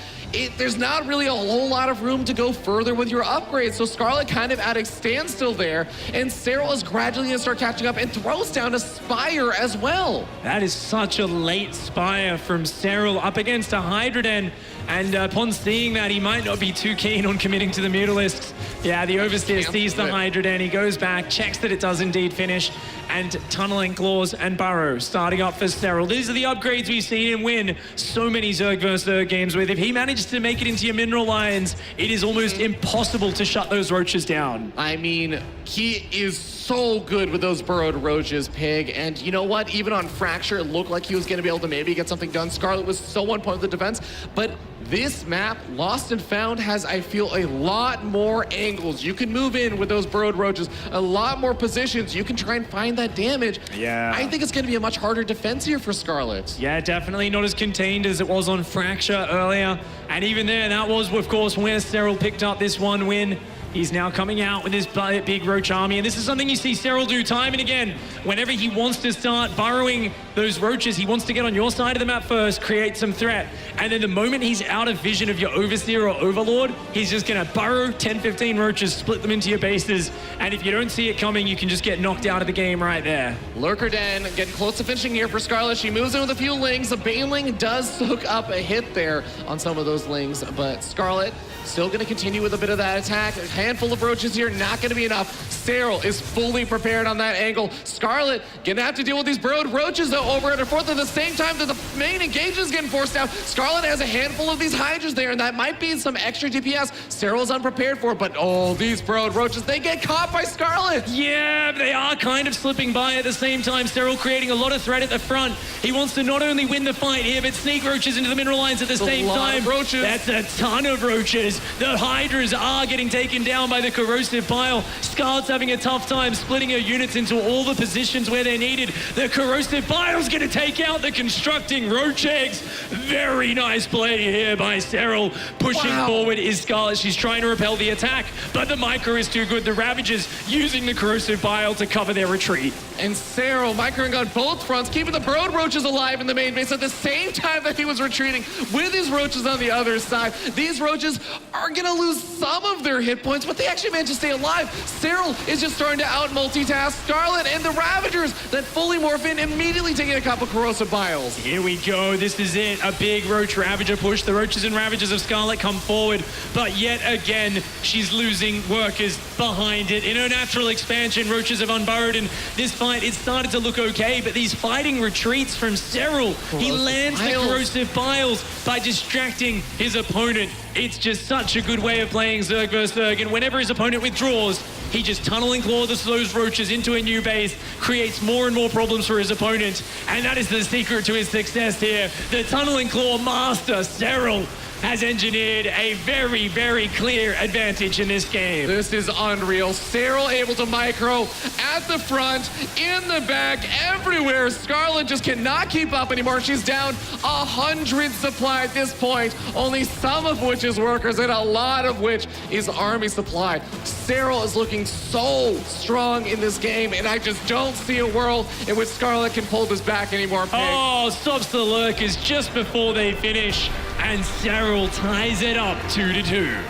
there's not really a whole lot of room to go further with your upgrades. So Scarlett kind of at a standstill there, and Serral is gradually going to start catching up and throws down a Spire as well. That is such a late Spire from Serral up against a Hydroden. And upon seeing that, he might not be too keen on committing to the Mutalisks. Yeah, the Overseer sees the Hydroden. He goes back, checks that it does indeed finish, and Tunneling Claws and Burrow starting up for Serral. These are the upgrades we've seen him win so many Zerg vs. Zerg games with. If he manages to make it into your Mineral Lions, it is almost impossible to shut those Roaches down. I mean, he is so good with those burrowed Roaches, Pig. And you know what? Even on Fracture, it looked like he was going to be able to maybe get something done. Scarlett was so on point with the defense, but this map, Lost and Found, has, I feel, a lot more angles. You can move in with those burrowed Roaches, a lot more positions. You can try and find that damage. Yeah. I think it's going to be a much harder defense here for Scarlett. Yeah, definitely not as contained as it was on Fracture earlier. And even there, that was, of course, where Serral picked up this one win. He's now coming out with his big Roach army, and this is something you see Serral do time and again. Whenever he wants to start burrowing those Roaches, he wants to get on your side of the map first, create some threat, and then the moment he's out of vision of your Overseer or Overlord, he's just gonna burrow 10, 15 Roaches, split them into your bases, and if you don't see it coming, you can just get knocked out of the game right there. Lurker Den getting close to finishing here for Scarlett. She moves in with a few Lings. The Baneling does soak up a hit there on some of those Lings, but Scarlett still going to continue with a bit of that attack. A handful of Roaches here, not going to be enough. Serral is fully prepared on that angle. Scarlett going to have to deal with these burrowed Roaches, though, over at her fourth at the same time that the main engage is getting forced out. Scarlett has a handful of these Hydras there, and that might be some extra DPS Serral's unprepared for, but oh, these burrowed Roaches, they get caught by Scarlett. Yeah, they are kind of slipping by at the same time. Serral creating a lot of threat at the front. He wants to not only win the fight here, but sneak Roaches into the Mineral Lines at the same time. Roaches. That's a ton of Roaches. The Hydras are getting taken down by the Corrosive Bile. Scarlett's having a tough time splitting her units into all the positions where they're needed. The Corrosive Bile's going to take out the Constructing Roach Eggs. Very nice play here by Serral. Pushing forward is Scarlett. She's trying to repel the attack, but the Micro is too good. The Ravagers using the Corrosive Bile to cover their retreat. And Serral microing on both fronts, keeping the burrowed Roaches alive in the main base at the same time that he was retreating with his Roaches on the other side. These Roaches are going to lose some of their hit points, but they actually managed to stay alive. Serral is just starting to out-multitask Scarlett, and the Ravagers that fully morph in, immediately taking a couple Corrosive Biles. Here we go. This is it. A big Roach Ravager push. The Roaches and Ravagers of Scarlett come forward, but yet again, she's losing workers behind it. In her natural expansion, Roaches have unburrowed, and this fight, it started to look okay, but these fighting retreats from Serral, he lands the Corrosive Biles by distracting his opponent. It's just such a good way of playing Zerg vs. Zerg, and whenever his opponent withdraws, he just Tunneling Claws those Roaches into a new base, creates more and more problems for his opponent, and that is the secret to his success here. The Tunneling Claw master, Serral, has engineered a very, very clear advantage in this game. This is unreal. Serral able to micro at the front, in the back, everywhere. Scarlett just cannot keep up anymore. She's down 100 supply at this point, only some of which is workers and a lot of which is army supply. Serral is looking so strong in this game, and I just don't see a world in which Scarlett can pull this back anymore. Pig. Oh, stops the lurkers just before they finish, and Serral ties it up 2-2.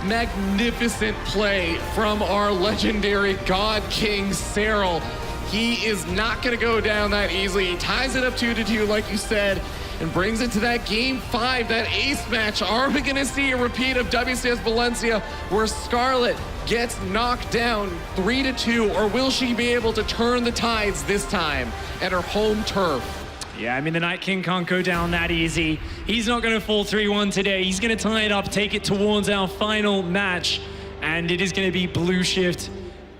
Magnificent play from our legendary God King Serral. He is not going to go down that easily. He ties it up 2-2, like you said, and brings it to that Game 5, that ace match. Are we going to see a repeat of WCS Valencia where Scarlett gets knocked down 3-2, or will she be able to turn the tides this time at her home turf? Yeah, I mean, the Night King can't go down that easy. He's not going to fall 3-1 today. He's going to tie it up, take it towards our final match, and it is going to be Blue Shift.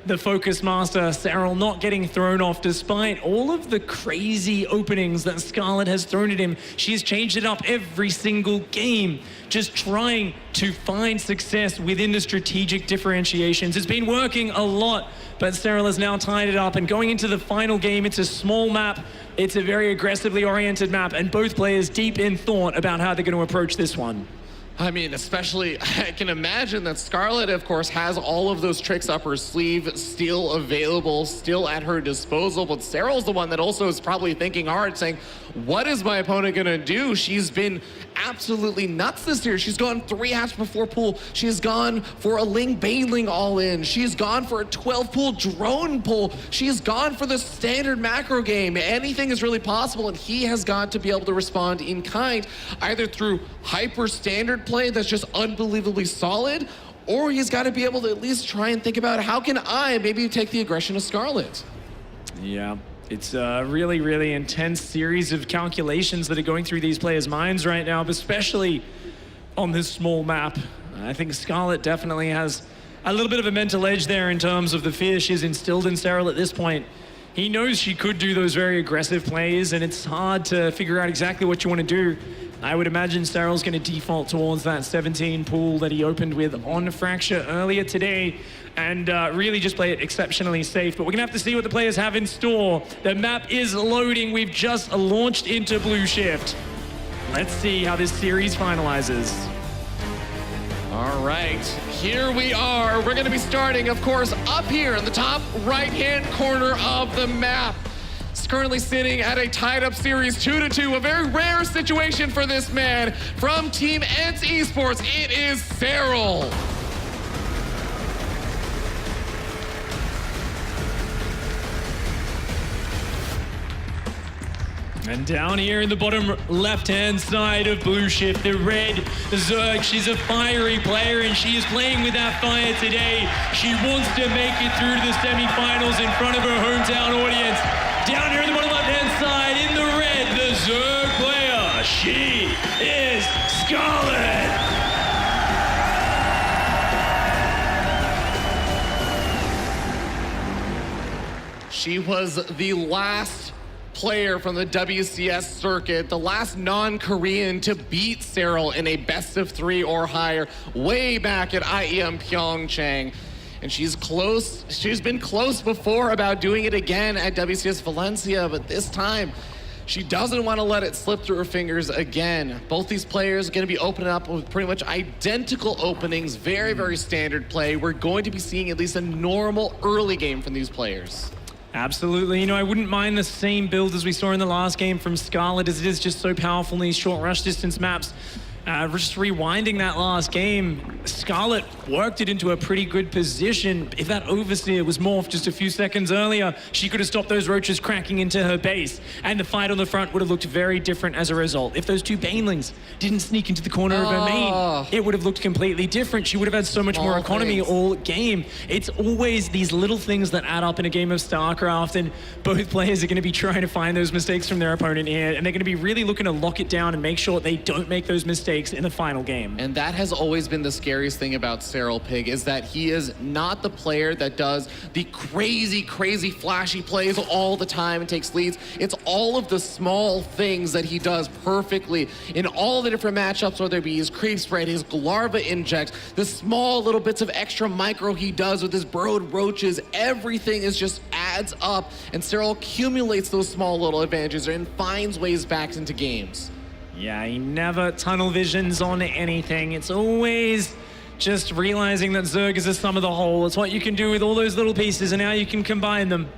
The Focus Master, Serral, not getting thrown off despite all of the crazy openings that Scarlett has thrown at him. She has changed it up every single game, just trying to find success within the strategic differentiations. It's been working a lot, but Serral has now tied it up, and going into the final game, it's a small map. It's a very aggressively oriented map, and both players deep in thought about how they're going to approach this one. I mean, especially, I can imagine that Scarlett, of course, has all of those tricks up her sleeve, still available, still at her disposal. But Serral's the one that also is probably thinking hard, saying, what is my opponent going to do? She's been absolutely nuts this year. She's gone 3 halves before pool. She's gone for a Ling Baneling all in. She's gone for a 12 pool drone pull. She's gone for the standard macro game. Anything is really possible, and he has got to be able to respond in kind, either through hyper standard play that's just unbelievably solid, or he's got to be able to at least try and think about how can I maybe take the aggression of Scarlett. Yeah. It's a really, really intense series of calculations that are going through these players' minds right now, but especially on this small map. I think Scarlett definitely has a little bit of a mental edge there in terms of the fear she's instilled in Serral at this point. He knows she could do those very aggressive plays, and it's hard to figure out exactly what you want to do. I would imagine Serral's going to default towards that 17 pool that he opened with on Fracture earlier today, and really just play it exceptionally safe. But we're gonna have to see what the players have in store. The map is loading. We've just launched into Blue Shift. Let's see how this series finalizes. All right, here we are. We're gonna be starting, of course, up here in the top right-hand corner of the map. It's currently sitting at a tied-up series 2-2, a very rare situation for this man. From Team ENCE Esports, it is Serral. And down here in the bottom left-hand side of Blue Shift, the red Zerg. She's a fiery player, and she is playing with that fire today. She wants to make it through to the semifinals in front of her hometown audience. Down here in the bottom left-hand side, in the red, the Zerg player. She is Scarlett. She was the last player from the WCS circuit, the last non-Korean to beat Serral in a best-of-3 or higher way back at IEM Pyeongchang. And she's close. She's been close before about doing it again at WCS Valencia, but this time she doesn't want to let it slip through her fingers again. Both these players are going to be opening up with pretty much identical openings, very, very standard play. We're going to be seeing at least a normal early game from these players. Absolutely. You know, I wouldn't mind the same build as we saw in the last game from Scarlett, as it is just so powerful in these short rush distance maps. Just rewinding that last game, Scarlett worked it into a pretty good position. If that Overseer was morphed just a few seconds earlier, she could have stopped those roaches cracking into her base, and the fight on the front would have looked very different as a result. If those two Banelings didn't sneak into the corner of her main, it would have looked completely different. She would have had so much more economy all game. It's always these little things that add up in a game of StarCraft, and both players are going to be trying to find those mistakes from their opponent here, and they're going to be really looking to lock it down and make sure they don't make those mistakes in the final game. And that has always been the scariest thing about Serral, Pig, is that he is not the player that does the crazy, crazy flashy plays all the time and takes leads. It's all of the small things that he does perfectly in all the different matchups, whether it be his creep spread, his larva inject, the small little bits of extra micro he does with his burrowed roaches. Everything is just adds up, and Serral accumulates those small little advantages and finds ways back into games. Yeah, he never tunnel visions on anything. It's always just realizing that Zerg is a sum of the whole. It's what you can do with all those little pieces, and now you can combine them.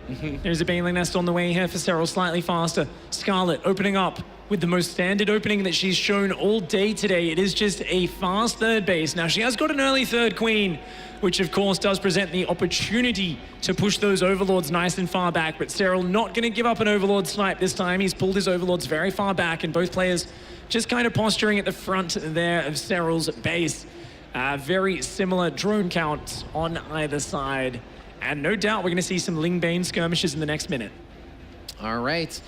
There's a Baneling Nest on the way here for Serral, slightly faster. Scarlett opening up with the most standard opening that she's shown all day today. It is just a fast third base. Now, she has got an early third queen, which of course does present the opportunity to push those overlords nice and far back, but Serral not gonna give up an overlord snipe this time. He's pulled his overlords very far back, and both players just kind of posturing at the front there of Serral's base. Very similar drone counts on either side. And no doubt we're gonna see some Ling Bane skirmishes in the next minute. All right.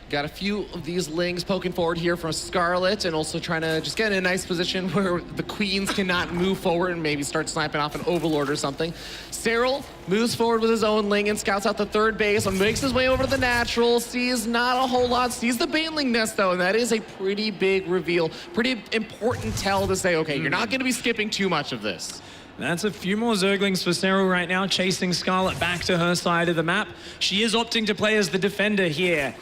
Got a few of these Lings poking forward here from Scarlett, and also trying to just get in a nice position where the queens cannot move forward and maybe start sniping off an overlord or something. Serral moves forward with his own Ling and scouts out the third base and makes his way over to the natural, sees not a whole lot, sees the Baneling Nest though, and that is a pretty big reveal, pretty important tell to say, okay, you're not gonna be skipping too much of this. That's a few more Zerglings for Serral right now, chasing Scarlett back to her side of the map. She is opting to play as the defender here,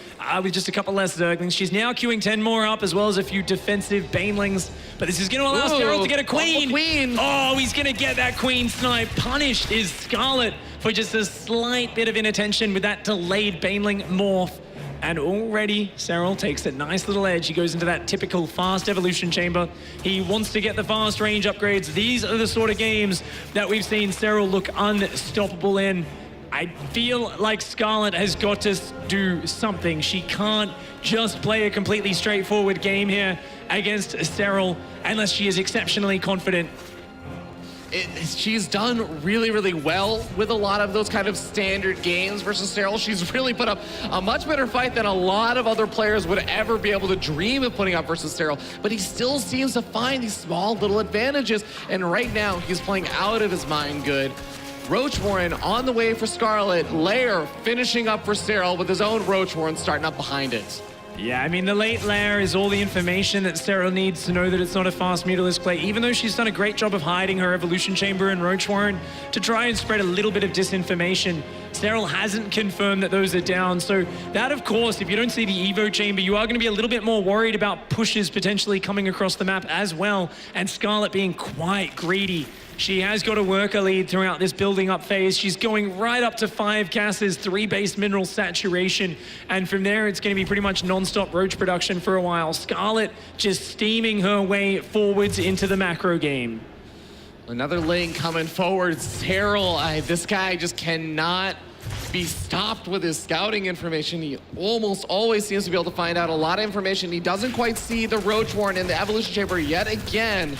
with just a couple less Zerglings. She's now queuing 10 more up, as well as a few defensive Banelings. But this is going to allow Serral to get a queen. Oh, he's going to get that queen snipe. Punished is Scarlett for just a slight bit of inattention with that delayed Baneling morph. And already, Serral takes a nice little edge. He goes into that typical fast evolution chamber. He wants to get the fast range upgrades. These are the sort of games that we've seen Serral look unstoppable in. I feel like Scarlett has got to do something. She can't just play a completely straightforward game here against Serral unless she is exceptionally confident. She's done really, really well with a lot of those kind of standard games versus Serral. She's really put up a much better fight than a lot of other players would ever be able to dream of putting up versus Serral. But he still seems to find these small little advantages. And right now, he's playing out of his mind good. Roach Warren on the way for Scarlett. Lair finishing up for Serral with his own Roach Warren starting up behind it. Yeah, I mean, the late layer is all the information that Serral needs to know that it's not a fast Mutalisk play, even though she's done a great job of hiding her Evolution Chamber and Roach Warren to try and spread a little bit of disinformation. Serral hasn't confirmed that those are down, so that, of course, if you don't see the Evo Chamber, you are going to be a little bit more worried about pushes potentially coming across the map as well, and Scarlett being quite greedy. She has got to work a lead throughout this building up phase. She's going right up to 5 gases, 3 base mineral saturation. And from there, it's going to be pretty much non-stop Roach production for a while. Scarlett just steaming her way forwards into the macro game. Another lane coming forward. Serral, this guy just cannot be stopped with his scouting information. He almost always seems to be able to find out a lot of information. He doesn't quite see the Roach Warren in the Evolution Chamber yet again.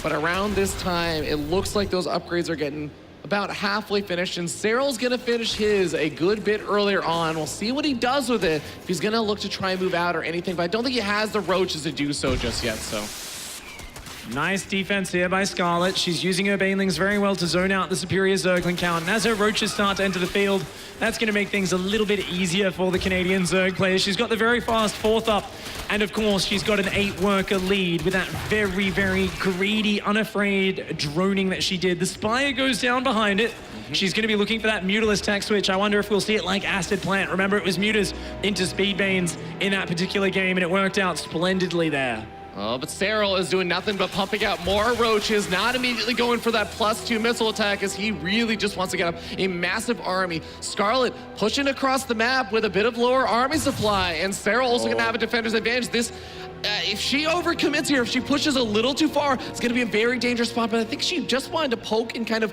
But around this time, it looks like those upgrades are getting about halfway finished, and Serral's gonna finish his a good bit earlier on. We'll see what he does with it, if he's gonna look to try and move out or anything, but I don't think he has the Roaches to do so just yet, so. Nice defense here by Scarlett. She's using her Banelings very well to zone out the superior Zergling count. And as her Roaches start to enter the field, that's going to make things a little bit easier for the Canadian Zerg players. She's got the very fast 4th up. And of course, she's got an 8-worker lead with that very, very greedy, unafraid droning that she did. The Spire goes down behind it. She's going to be looking for that Mutalisk tech switch. I wonder if we'll see it like Acid Plant. Remember, it was Mutas into Speedbanes in that particular game, and it worked out splendidly there. Oh, but Serral is doing nothing but pumping out more Roaches, not immediately going for that +2 missile attack, as he really just wants to get up a massive army. Scarlett pushing across the map with a bit of lower army supply, and Serral also going to have a defender's advantage. This, if she overcommits here, if she pushes a little too far, it's going to be a very dangerous spot, but I think she just wanted to poke and kind of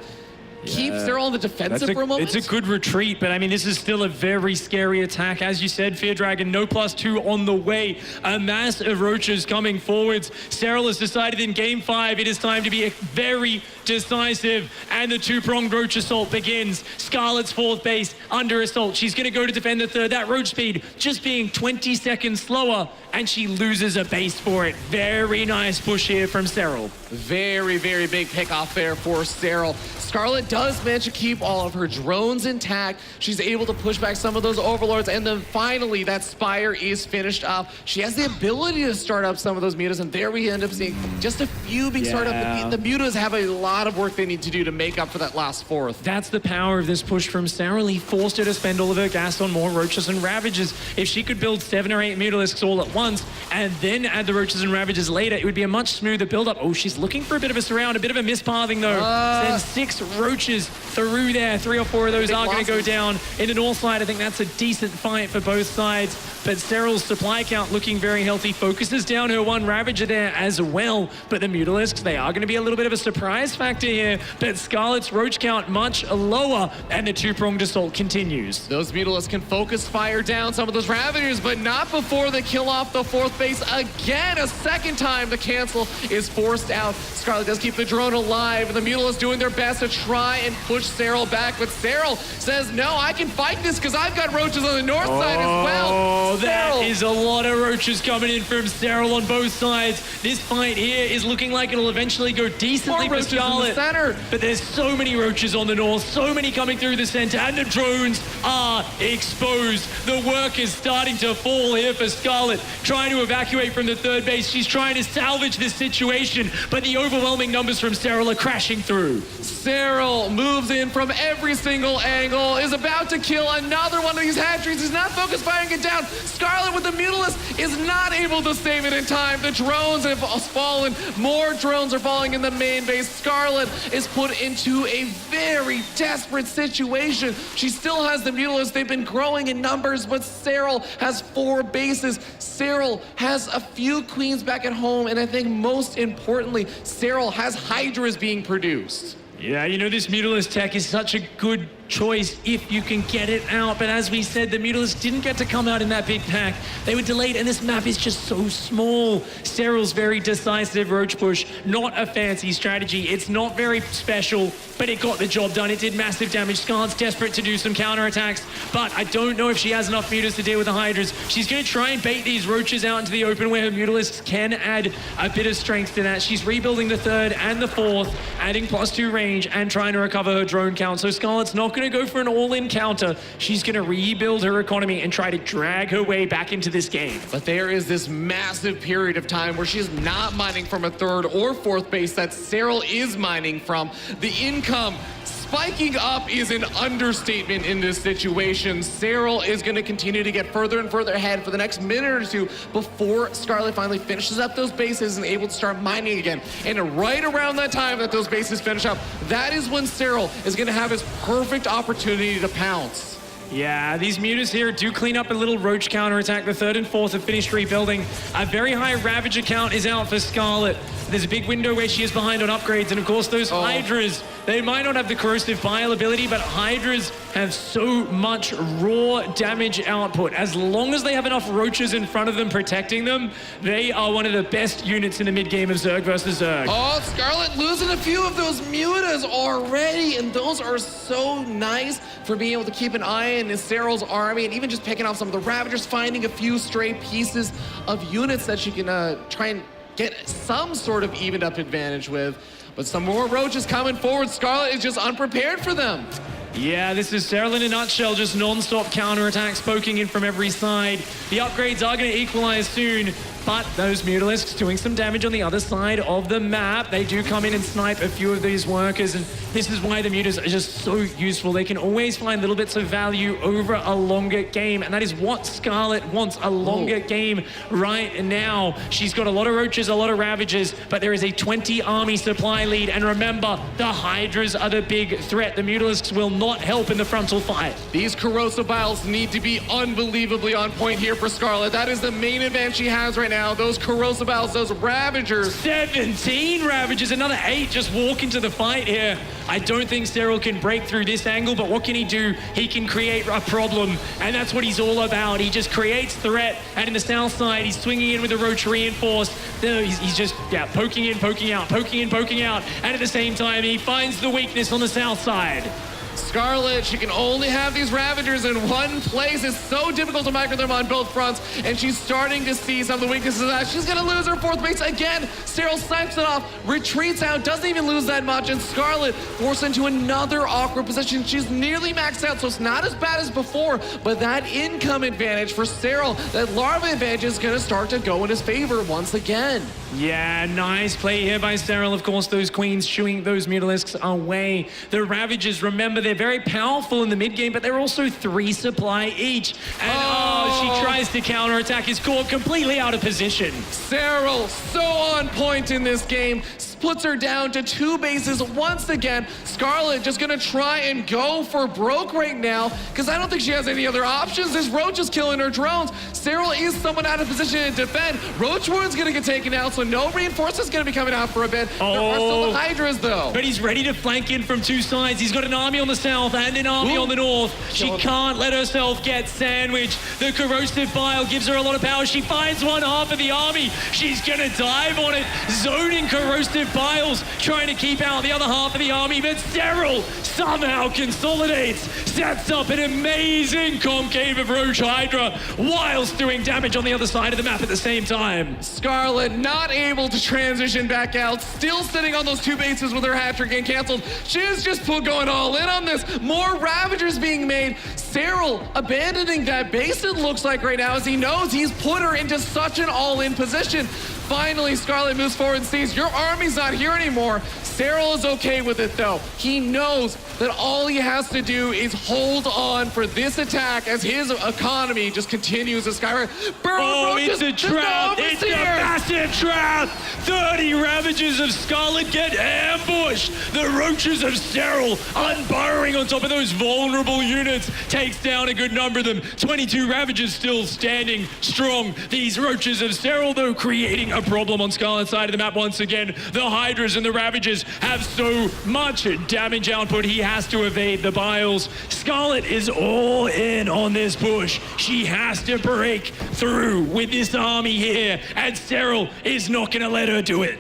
keep Serral on the defensive for a moment. It's a good retreat, but I mean, this is still a very scary attack. As you said, Fear Dragon, no +2 on the way. A mass of Roaches coming forwards. Serral has decided in Game 5, it is time to be very decisive, and the 2-pronged Roach assault begins. Scarlett's 4th base under assault. She's going to go to defend the 3rd. That Roach speed just being 20 seconds slower, and she loses a base for it. Very nice push here from Serral. Very, very big pickoff there for Serral. Scarlett does manage to keep all of her drones intact. She's able to push back some of those overlords, and then finally that Spire is finished up. She has the ability to start up some of those mutas, and there we end up seeing just a few being started up. The mutas have a lot of work they need to do to make up for that last 4th. That's the power of this push from Serral. He forced her to spend all of her gas on more Roaches and Ravages. If she could build 7 or 8 Mutalisks all at once, and then add the Roaches and Ravages later, it would be a much smoother build-up. Oh, she's looking for a bit of a surround, a bit of a mispathing though. Sends 6 Roaches through there. 3 or 4 of those are going to go down. In the north side, I think that's a decent fight for both sides. But Serral's supply count looking very healthy. Focuses down her 1 Ravager there as well. But the Mutalisks, they are going to be a little bit of a surprise factor here. But Scarlett's Roach count much lower, and the 2-pronged assault continues. Those Mutalisks can focus fire down some of those Ravagers, but not before they kill off the 4th base again. A second time the cancel is forced out. Scarlett does keep the drone alive, and the Mutalisks doing their best to try try and push Serral back, but Serral says, no, I can fight this because I've got roaches on the north side as well. Oh, that Serral. is a lot of roaches coming in from Serral on both sides. This fight here is looking like it'll eventually go decently More for roaches in the Scarlett. center. But there's so many roaches on the north, so many coming through the center, and the drones are exposed. The work is starting to fall here for Scarlett, trying to evacuate from the third base. She's trying to salvage this situation, but the overwhelming numbers from Serral are crashing through. Serral moves in from every single angle, is about to kill another one of these hatcheries. He's not focused firing it down. Scarlett with the Mutalisk is not able to save it in time. The drones have fallen. More drones are falling in the main base. Scarlett is put into a very desperate situation. She still has the Mutalisk. They've been growing in numbers, but Serral has 4 bases. Serral has a few queens back at home, and I think most importantly, Serral has Hydras being produced. Yeah, you know, this Mutalisk tech is such a good choice if you can get it out, but as we said, the Mutalisk didn't get to come out in that big pack. They were delayed, and this map is just so small. Serral's very decisive roach push, not a fancy strategy. It's not very special, but it got the job done. It did massive damage. Scarlett's desperate to do some counterattacks, but I don't know if she has enough mutas to deal with the Hydras. She's going to try and bait these roaches out into the open where her Mutalisks can add a bit of strength to that. She's rebuilding the third and the fourth, adding +2 range and trying to recover her drone count. So Scarlett's not going to go for an all-in counter. She's going to rebuild her economy and try to drag her way back into this game. But there is this massive period of time where she's not mining from a third or fourth base that Serral is mining from. The income spiking up is an understatement in this situation. Serral is going to continue to get further and further ahead for the next minute or two before Scarlett finally finishes up those bases and able to start mining again. And right around that time that those bases finish up, that is when Serral is going to have his perfect opportunity to pounce. Yeah, these mutas here do clean up a little roach counterattack. The third and fourth have finished rebuilding. A very high Ravager count is out for Scarlett. There's a big window where she is behind on upgrades, and of course those Hydras, they might not have the corrosive bile ability, but Hydras have so much raw damage output. As long as they have enough roaches in front of them protecting them, they are one of the best units in the mid-game of Zerg versus Zerg. Oh, Scarlett losing a few of those mutas already, and those are so nice for being able to keep an eye in Serral's army, and even just picking off some of the Ravagers, finding a few stray pieces of units that she can try and get some sort of evened up advantage with. But some more roaches coming forward. Scarlett is just unprepared for them. Yeah, this is Serral in a nutshell, just non-stop counterattacks poking in from every side. The upgrades are going to equalize soon, but those Mutalisks doing some damage on the other side of the map. They do come in and snipe a few of these workers, and this is why the mutas are just so useful. They can always find little bits of value over a longer game, and that is what Scarlett wants, a longer game right now. She's got a lot of roaches, a lot of Ravagers, but there is a 20 army supply lead, and remember, the Hydras are the big threat. The Mutalisks will not help in the frontal fight. These corrosive vials need to be unbelievably on point here for Scarlett. That is the main advantage she has right now. Those corrosive vials, those Ravagers. 17 Ravagers, another 8 just walk into the fight here. I don't think Serral can break through this angle, but what can he do? He can create a problem, and that's what he's all about. He just creates threat, and in the south side, he's swinging in with the Roach reinforced. He's just, poking in, poking out, poking in, poking out, and at the same time, he finds the weakness on the south side. Scarlett, she can only have these Ravagers in one place. It's so difficult to micro them on both fronts, and she's starting to see some of the weaknesses of that. She's gonna lose her fourth base again. Serral snipes it off, retreats out, doesn't even lose that much, and Scarlett forced into another awkward position. She's nearly maxed out, so it's not as bad as before, but that income advantage for Serral, that larva advantage is gonna start to go in his favor once again. Yeah, nice play here by Serral. Of course, those queens shooing those Mutalisks away. The Ravagers, remember, they're very powerful in the mid game, but they're also 3 supply each. And she tries to counterattack, is caught completely out of position. Serral, so on point in this game. Puts her down to 2 bases once again. Scarlett just gonna try and go for broke right now, because I don't think she has any other options. This Roach is killing her drones. Serral is somewhat out of position to defend. Roach Ward's gonna get taken out, so no reinforcements gonna be coming out for a bit. There are still the Hydras though. But he's ready to flank in from 2 sides. He's got an army on the south and an army on the north. She can't let herself get sandwiched. The corrosive bile gives her a lot of power. She finds one half of the army. She's gonna dive on it, zoning corrosive Biles trying to keep out the other half of the army, but Serral somehow consolidates, sets up an amazing concave of Roach Hydra whilst doing damage on the other side of the map at the same time. Scarlett not able to transition back out, still sitting on those 2 bases with her hat trick getting canceled. She's just going all in on this. More Ravagers being made. Serral abandoning that base, it looks like right now, as he knows he's put her into such an all-in position. Finally, Scarlett moves forward and sees your army's not here anymore. Serral is okay with it though. He knows that all he has to do is hold on for this attack as his economy just continues to skyrocket. Oh, it's a trap! It's a massive trap! 30 Ravagers of Scarlett get ambushed! The Roaches of Serral unburrowing on top of those vulnerable units, takes down a good number of them. 22 Ravagers still standing strong. These Roaches of Serral, though, creating a problem on Scarlett's side of the map once again. The Hydras and the Ravagers have so much damage output, he has to evade the Biles. Scarlett is all in on this push. She has to break through with this army here, and Serral is not going to let her do it.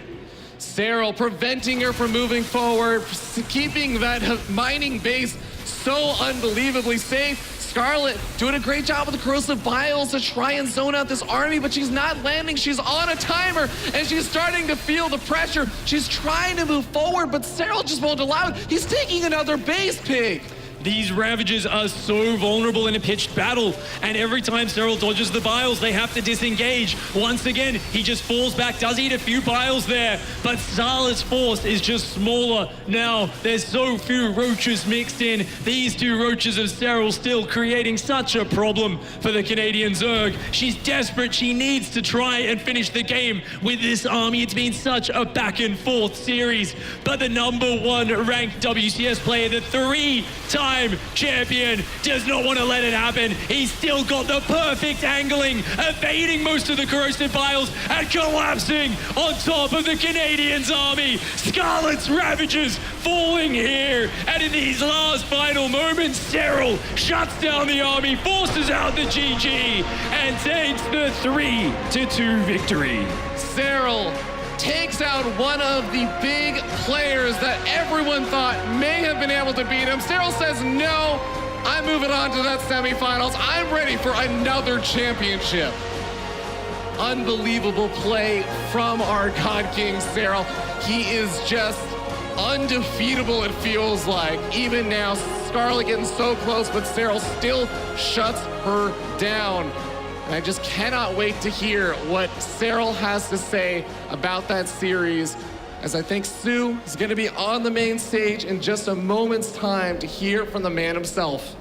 Serral preventing her from moving forward, keeping that mining base so unbelievably safe. Scarlett doing a great job with the corrosive vials to try and zone out this army, but she's not landing. She's on a timer, and she's starting to feel the pressure. She's trying to move forward, but Serral just won't allow it. He's taking another base, Pig. These Ravagers are so vulnerable in a pitched battle, and every time Serral dodges the Biles, they have to disengage. Once again, he just falls back. Does eat a few Biles there, but Scarlett's force is just smaller. Now, there's so few Roaches mixed in. These 2 Roaches of Serral still creating such a problem for the Canadian Zerg. She's desperate. She needs to try and finish the game with this army. It's been such a back and forth series, but the #1 ranked WCS player, the 3-time champion, does not want to let it happen. He's still got the perfect angling, evading most of the corrosive Biles and collapsing on top of the Canadians' army. Scarlett's Ravagers falling here, and in these last final moments, Serral shuts down the army, forces out the GG, and takes the 3-2 victory. Serral takes out one of the big players that everyone thought may have been able to beat him. Serral says, no, I'm moving on to that semifinals. I'm ready for another championship. Unbelievable play from our God King Serral. He is just undefeatable, it feels like. Even now, Scarlett getting so close, but Serral still shuts her down. And I just cannot wait to hear what Serral has to say about that series, as I think Sue is going to be on the main stage in just a moment's time to hear from the man himself.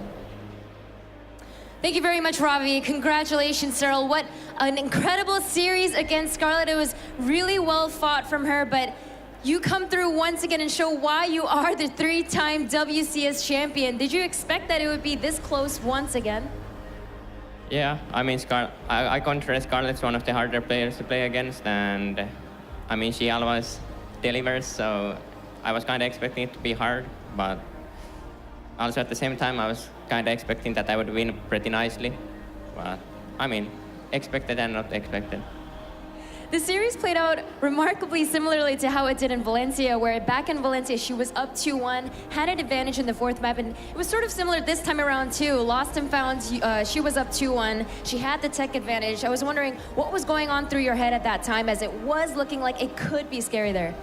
Thank you very much, Ravi. Congratulations, Serral. What an incredible series against Scarlett. It was really well fought from her, but you come through once again and show why you are the 3-time WCS champion. Did you expect that it would be this close once again? Yeah, I mean, I consider Scarlett's one of the harder players to play against, and I mean, she always delivers, so I was kind of expecting it to be hard, but also at the same time, I was kind of expecting that I would win pretty nicely. But I mean, expected and not expected. The series played out remarkably similarly to how it did in Valencia, where back in Valencia, she was up 2-1, had an advantage in the 4th map, and it was sort of similar this time around too. Lost and found, she was up 2-1, she had the tech advantage. I was wondering what was going on through your head at that time, as it was looking like it could be scary there.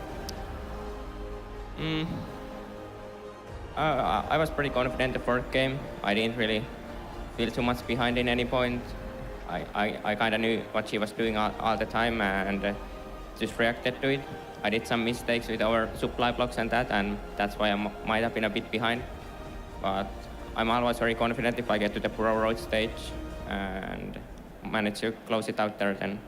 I was pretty confident the 4th game. I didn't really feel too much behind in any point. I kind of knew what she was doing all the time and just reacted to it. I did some mistakes with our supply blocks and that, and that's why I might have been a bit behind. But I'm always very confident if I get to the Pro Road stage and manage to close it out there then.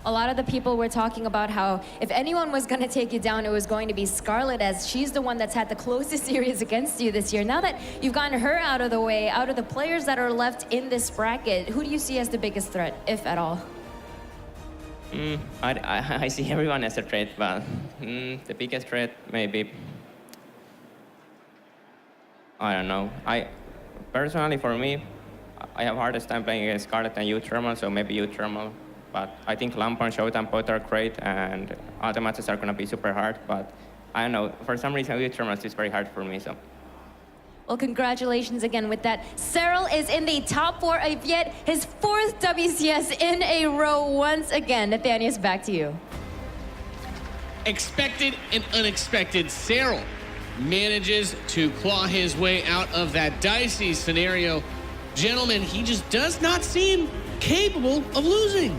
A lot of the people were talking about how if anyone was going to take you down, it was going to be Scarlett, as she's the one that's had the closest series against you this year. Now that you've gotten her out of the way, out of the players that are left in this bracket, who do you see as the biggest threat, if at all? I see everyone as a threat, but the biggest threat maybe, I don't know. Personally, for me, I have hardest time playing against Scarlett and U-Thermal, so maybe U-Thermal. But I think Lamp and Showtime both are great, and all the matches are going to be super hard. But I don't know, for some reason, Ultramarines is very hard for me. So. Well, congratulations again with that. Serral is in the top 4 of yet his 4th WCS in a row once again. Nathanius, back to you. Expected and unexpected. Serral manages to claw his way out of that dicey scenario. Gentlemen, he just does not seem capable of losing.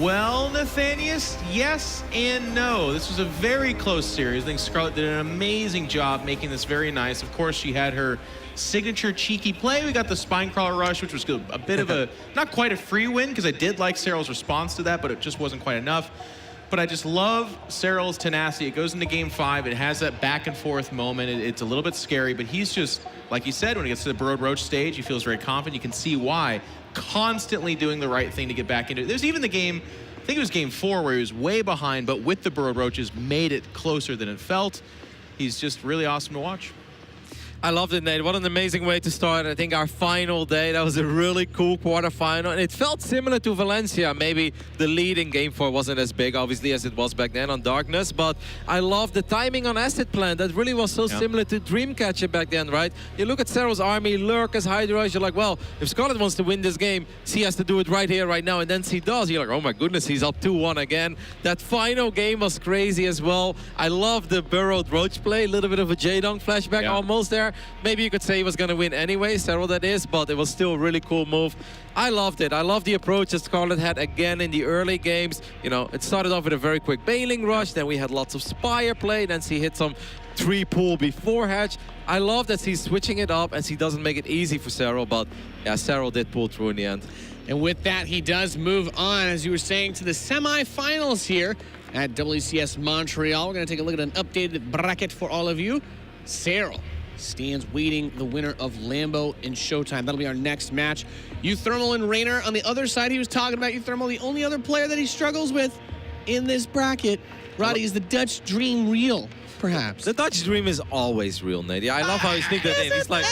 Well, Nathanius, yes and no. This was a very close series. I think Scarlett did an amazing job making this very nice. Of course, she had her signature cheeky play. We got the spine crawler rush, which was a bit of a, not quite a free win, because I did like Serral's response to that, but it just wasn't quite enough. But I just love Serral's tenacity. It goes into game 5. It has that back and forth moment. It's a little bit scary, but he's just, like you said, when he gets to the Burrowed Roach stage, he feels very confident. You can see why. Constantly doing the right thing to get back into it. There's even the game, I think it was game 4, where he was way behind, but with the Burrowed Roaches, made it closer than it felt. He's just really awesome to watch. I loved it, Nate. What an amazing way to start. I think our final day, that was a really cool quarterfinal. And it felt similar to Valencia. Maybe the lead in game 4 wasn't as big, obviously, as it was back then on Darkness. But I love the timing on Acid Plant. That really was so similar to Dreamcatcher back then, right? You look at Serral's army, Lurkers, Hydras, you're like, well, if Scarlett wants to win this game, she has to do it right here, right now. And then she does. You're like, oh my goodness, he's up 2-1 again. That final game was crazy as well. I love the Burrowed Roach play. A little bit of a J-Dong flashback almost there. Maybe you could say he was going to win anyway, Serral that is, but it was still a really cool move. I loved it. I love the approach that Scarlett had again in the early games. You know, it started off with a very quick bailing rush, then we had lots of Spire play, then she hit some 3-pool before hatch. I love that she's switching it up and she doesn't make it easy for Serral, but yeah, Serral did pull through in the end. And with that, he does move on, as you were saying, to the semifinals here at WCS Montreal. We're going to take a look at an updated bracket for all of you. Serral stands waiting the winner of Lambo and Showtime. That'll be our next match. Euthermal and Rainer on the other side. He was talking about Euthermal, the only other player that he struggles with in this bracket. Roddy, is the Dutch dream real, perhaps? The Dutch dream is always real, Nate. Yeah, I love how he sneaked that in. He's like,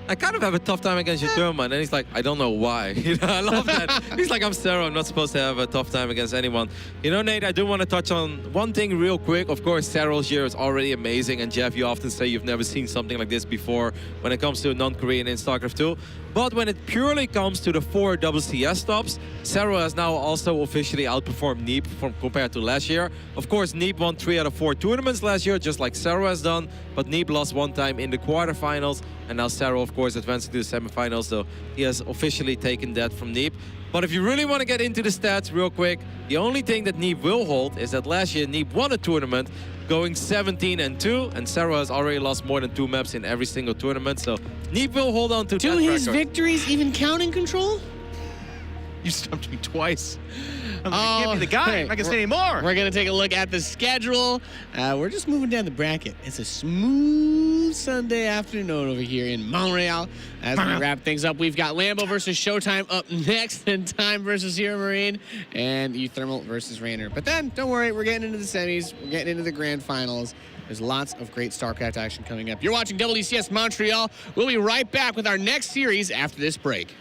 I kind of have a tough time against Euthermal, and then he's like, I don't know why. You know, I love that. He's like, I'm Serral. I'm not supposed to have a tough time against anyone. You know, Nate, I do want to touch on one thing real quick. Of course, Serral's year is already amazing, and Jeff, you often say you've never seen something like this before when it comes to a non-Korean in StarCraft 2. But when it purely comes to the 4 WCS stops, Serral has now also officially outperformed Neep compared to last year. Of course, Neep won 3 out of 4 tournaments last year, just like Serral has done, but Neep lost 1 time in the quarterfinals, and now Serral, of course, advancing to the semifinals, so he has officially taken that from Neep. But if you really want to get into the stats real quick, the only thing that Neep will hold is that last year Neep won a tournament, going 17-2, and Serral has already lost more than 2 maps in every single tournament, so Neep will hold on to that record. Do his victories even count in Control? You stumped me twice. I'm like, give me the guy. I'm not going to say any more. We're going to take a look at the schedule. We're just moving down the bracket. It's a smooth Sunday afternoon over here in Montreal. As we wrap things up, we've got Lambo versus Showtime up next, and Time versus Hero Marine, and Euthermal versus Rainer. But then, don't worry, we're getting into the semis. We're getting into the grand finals. There's lots of great StarCraft action coming up. You're watching WCS Montreal. We'll be right back with our next series after this break.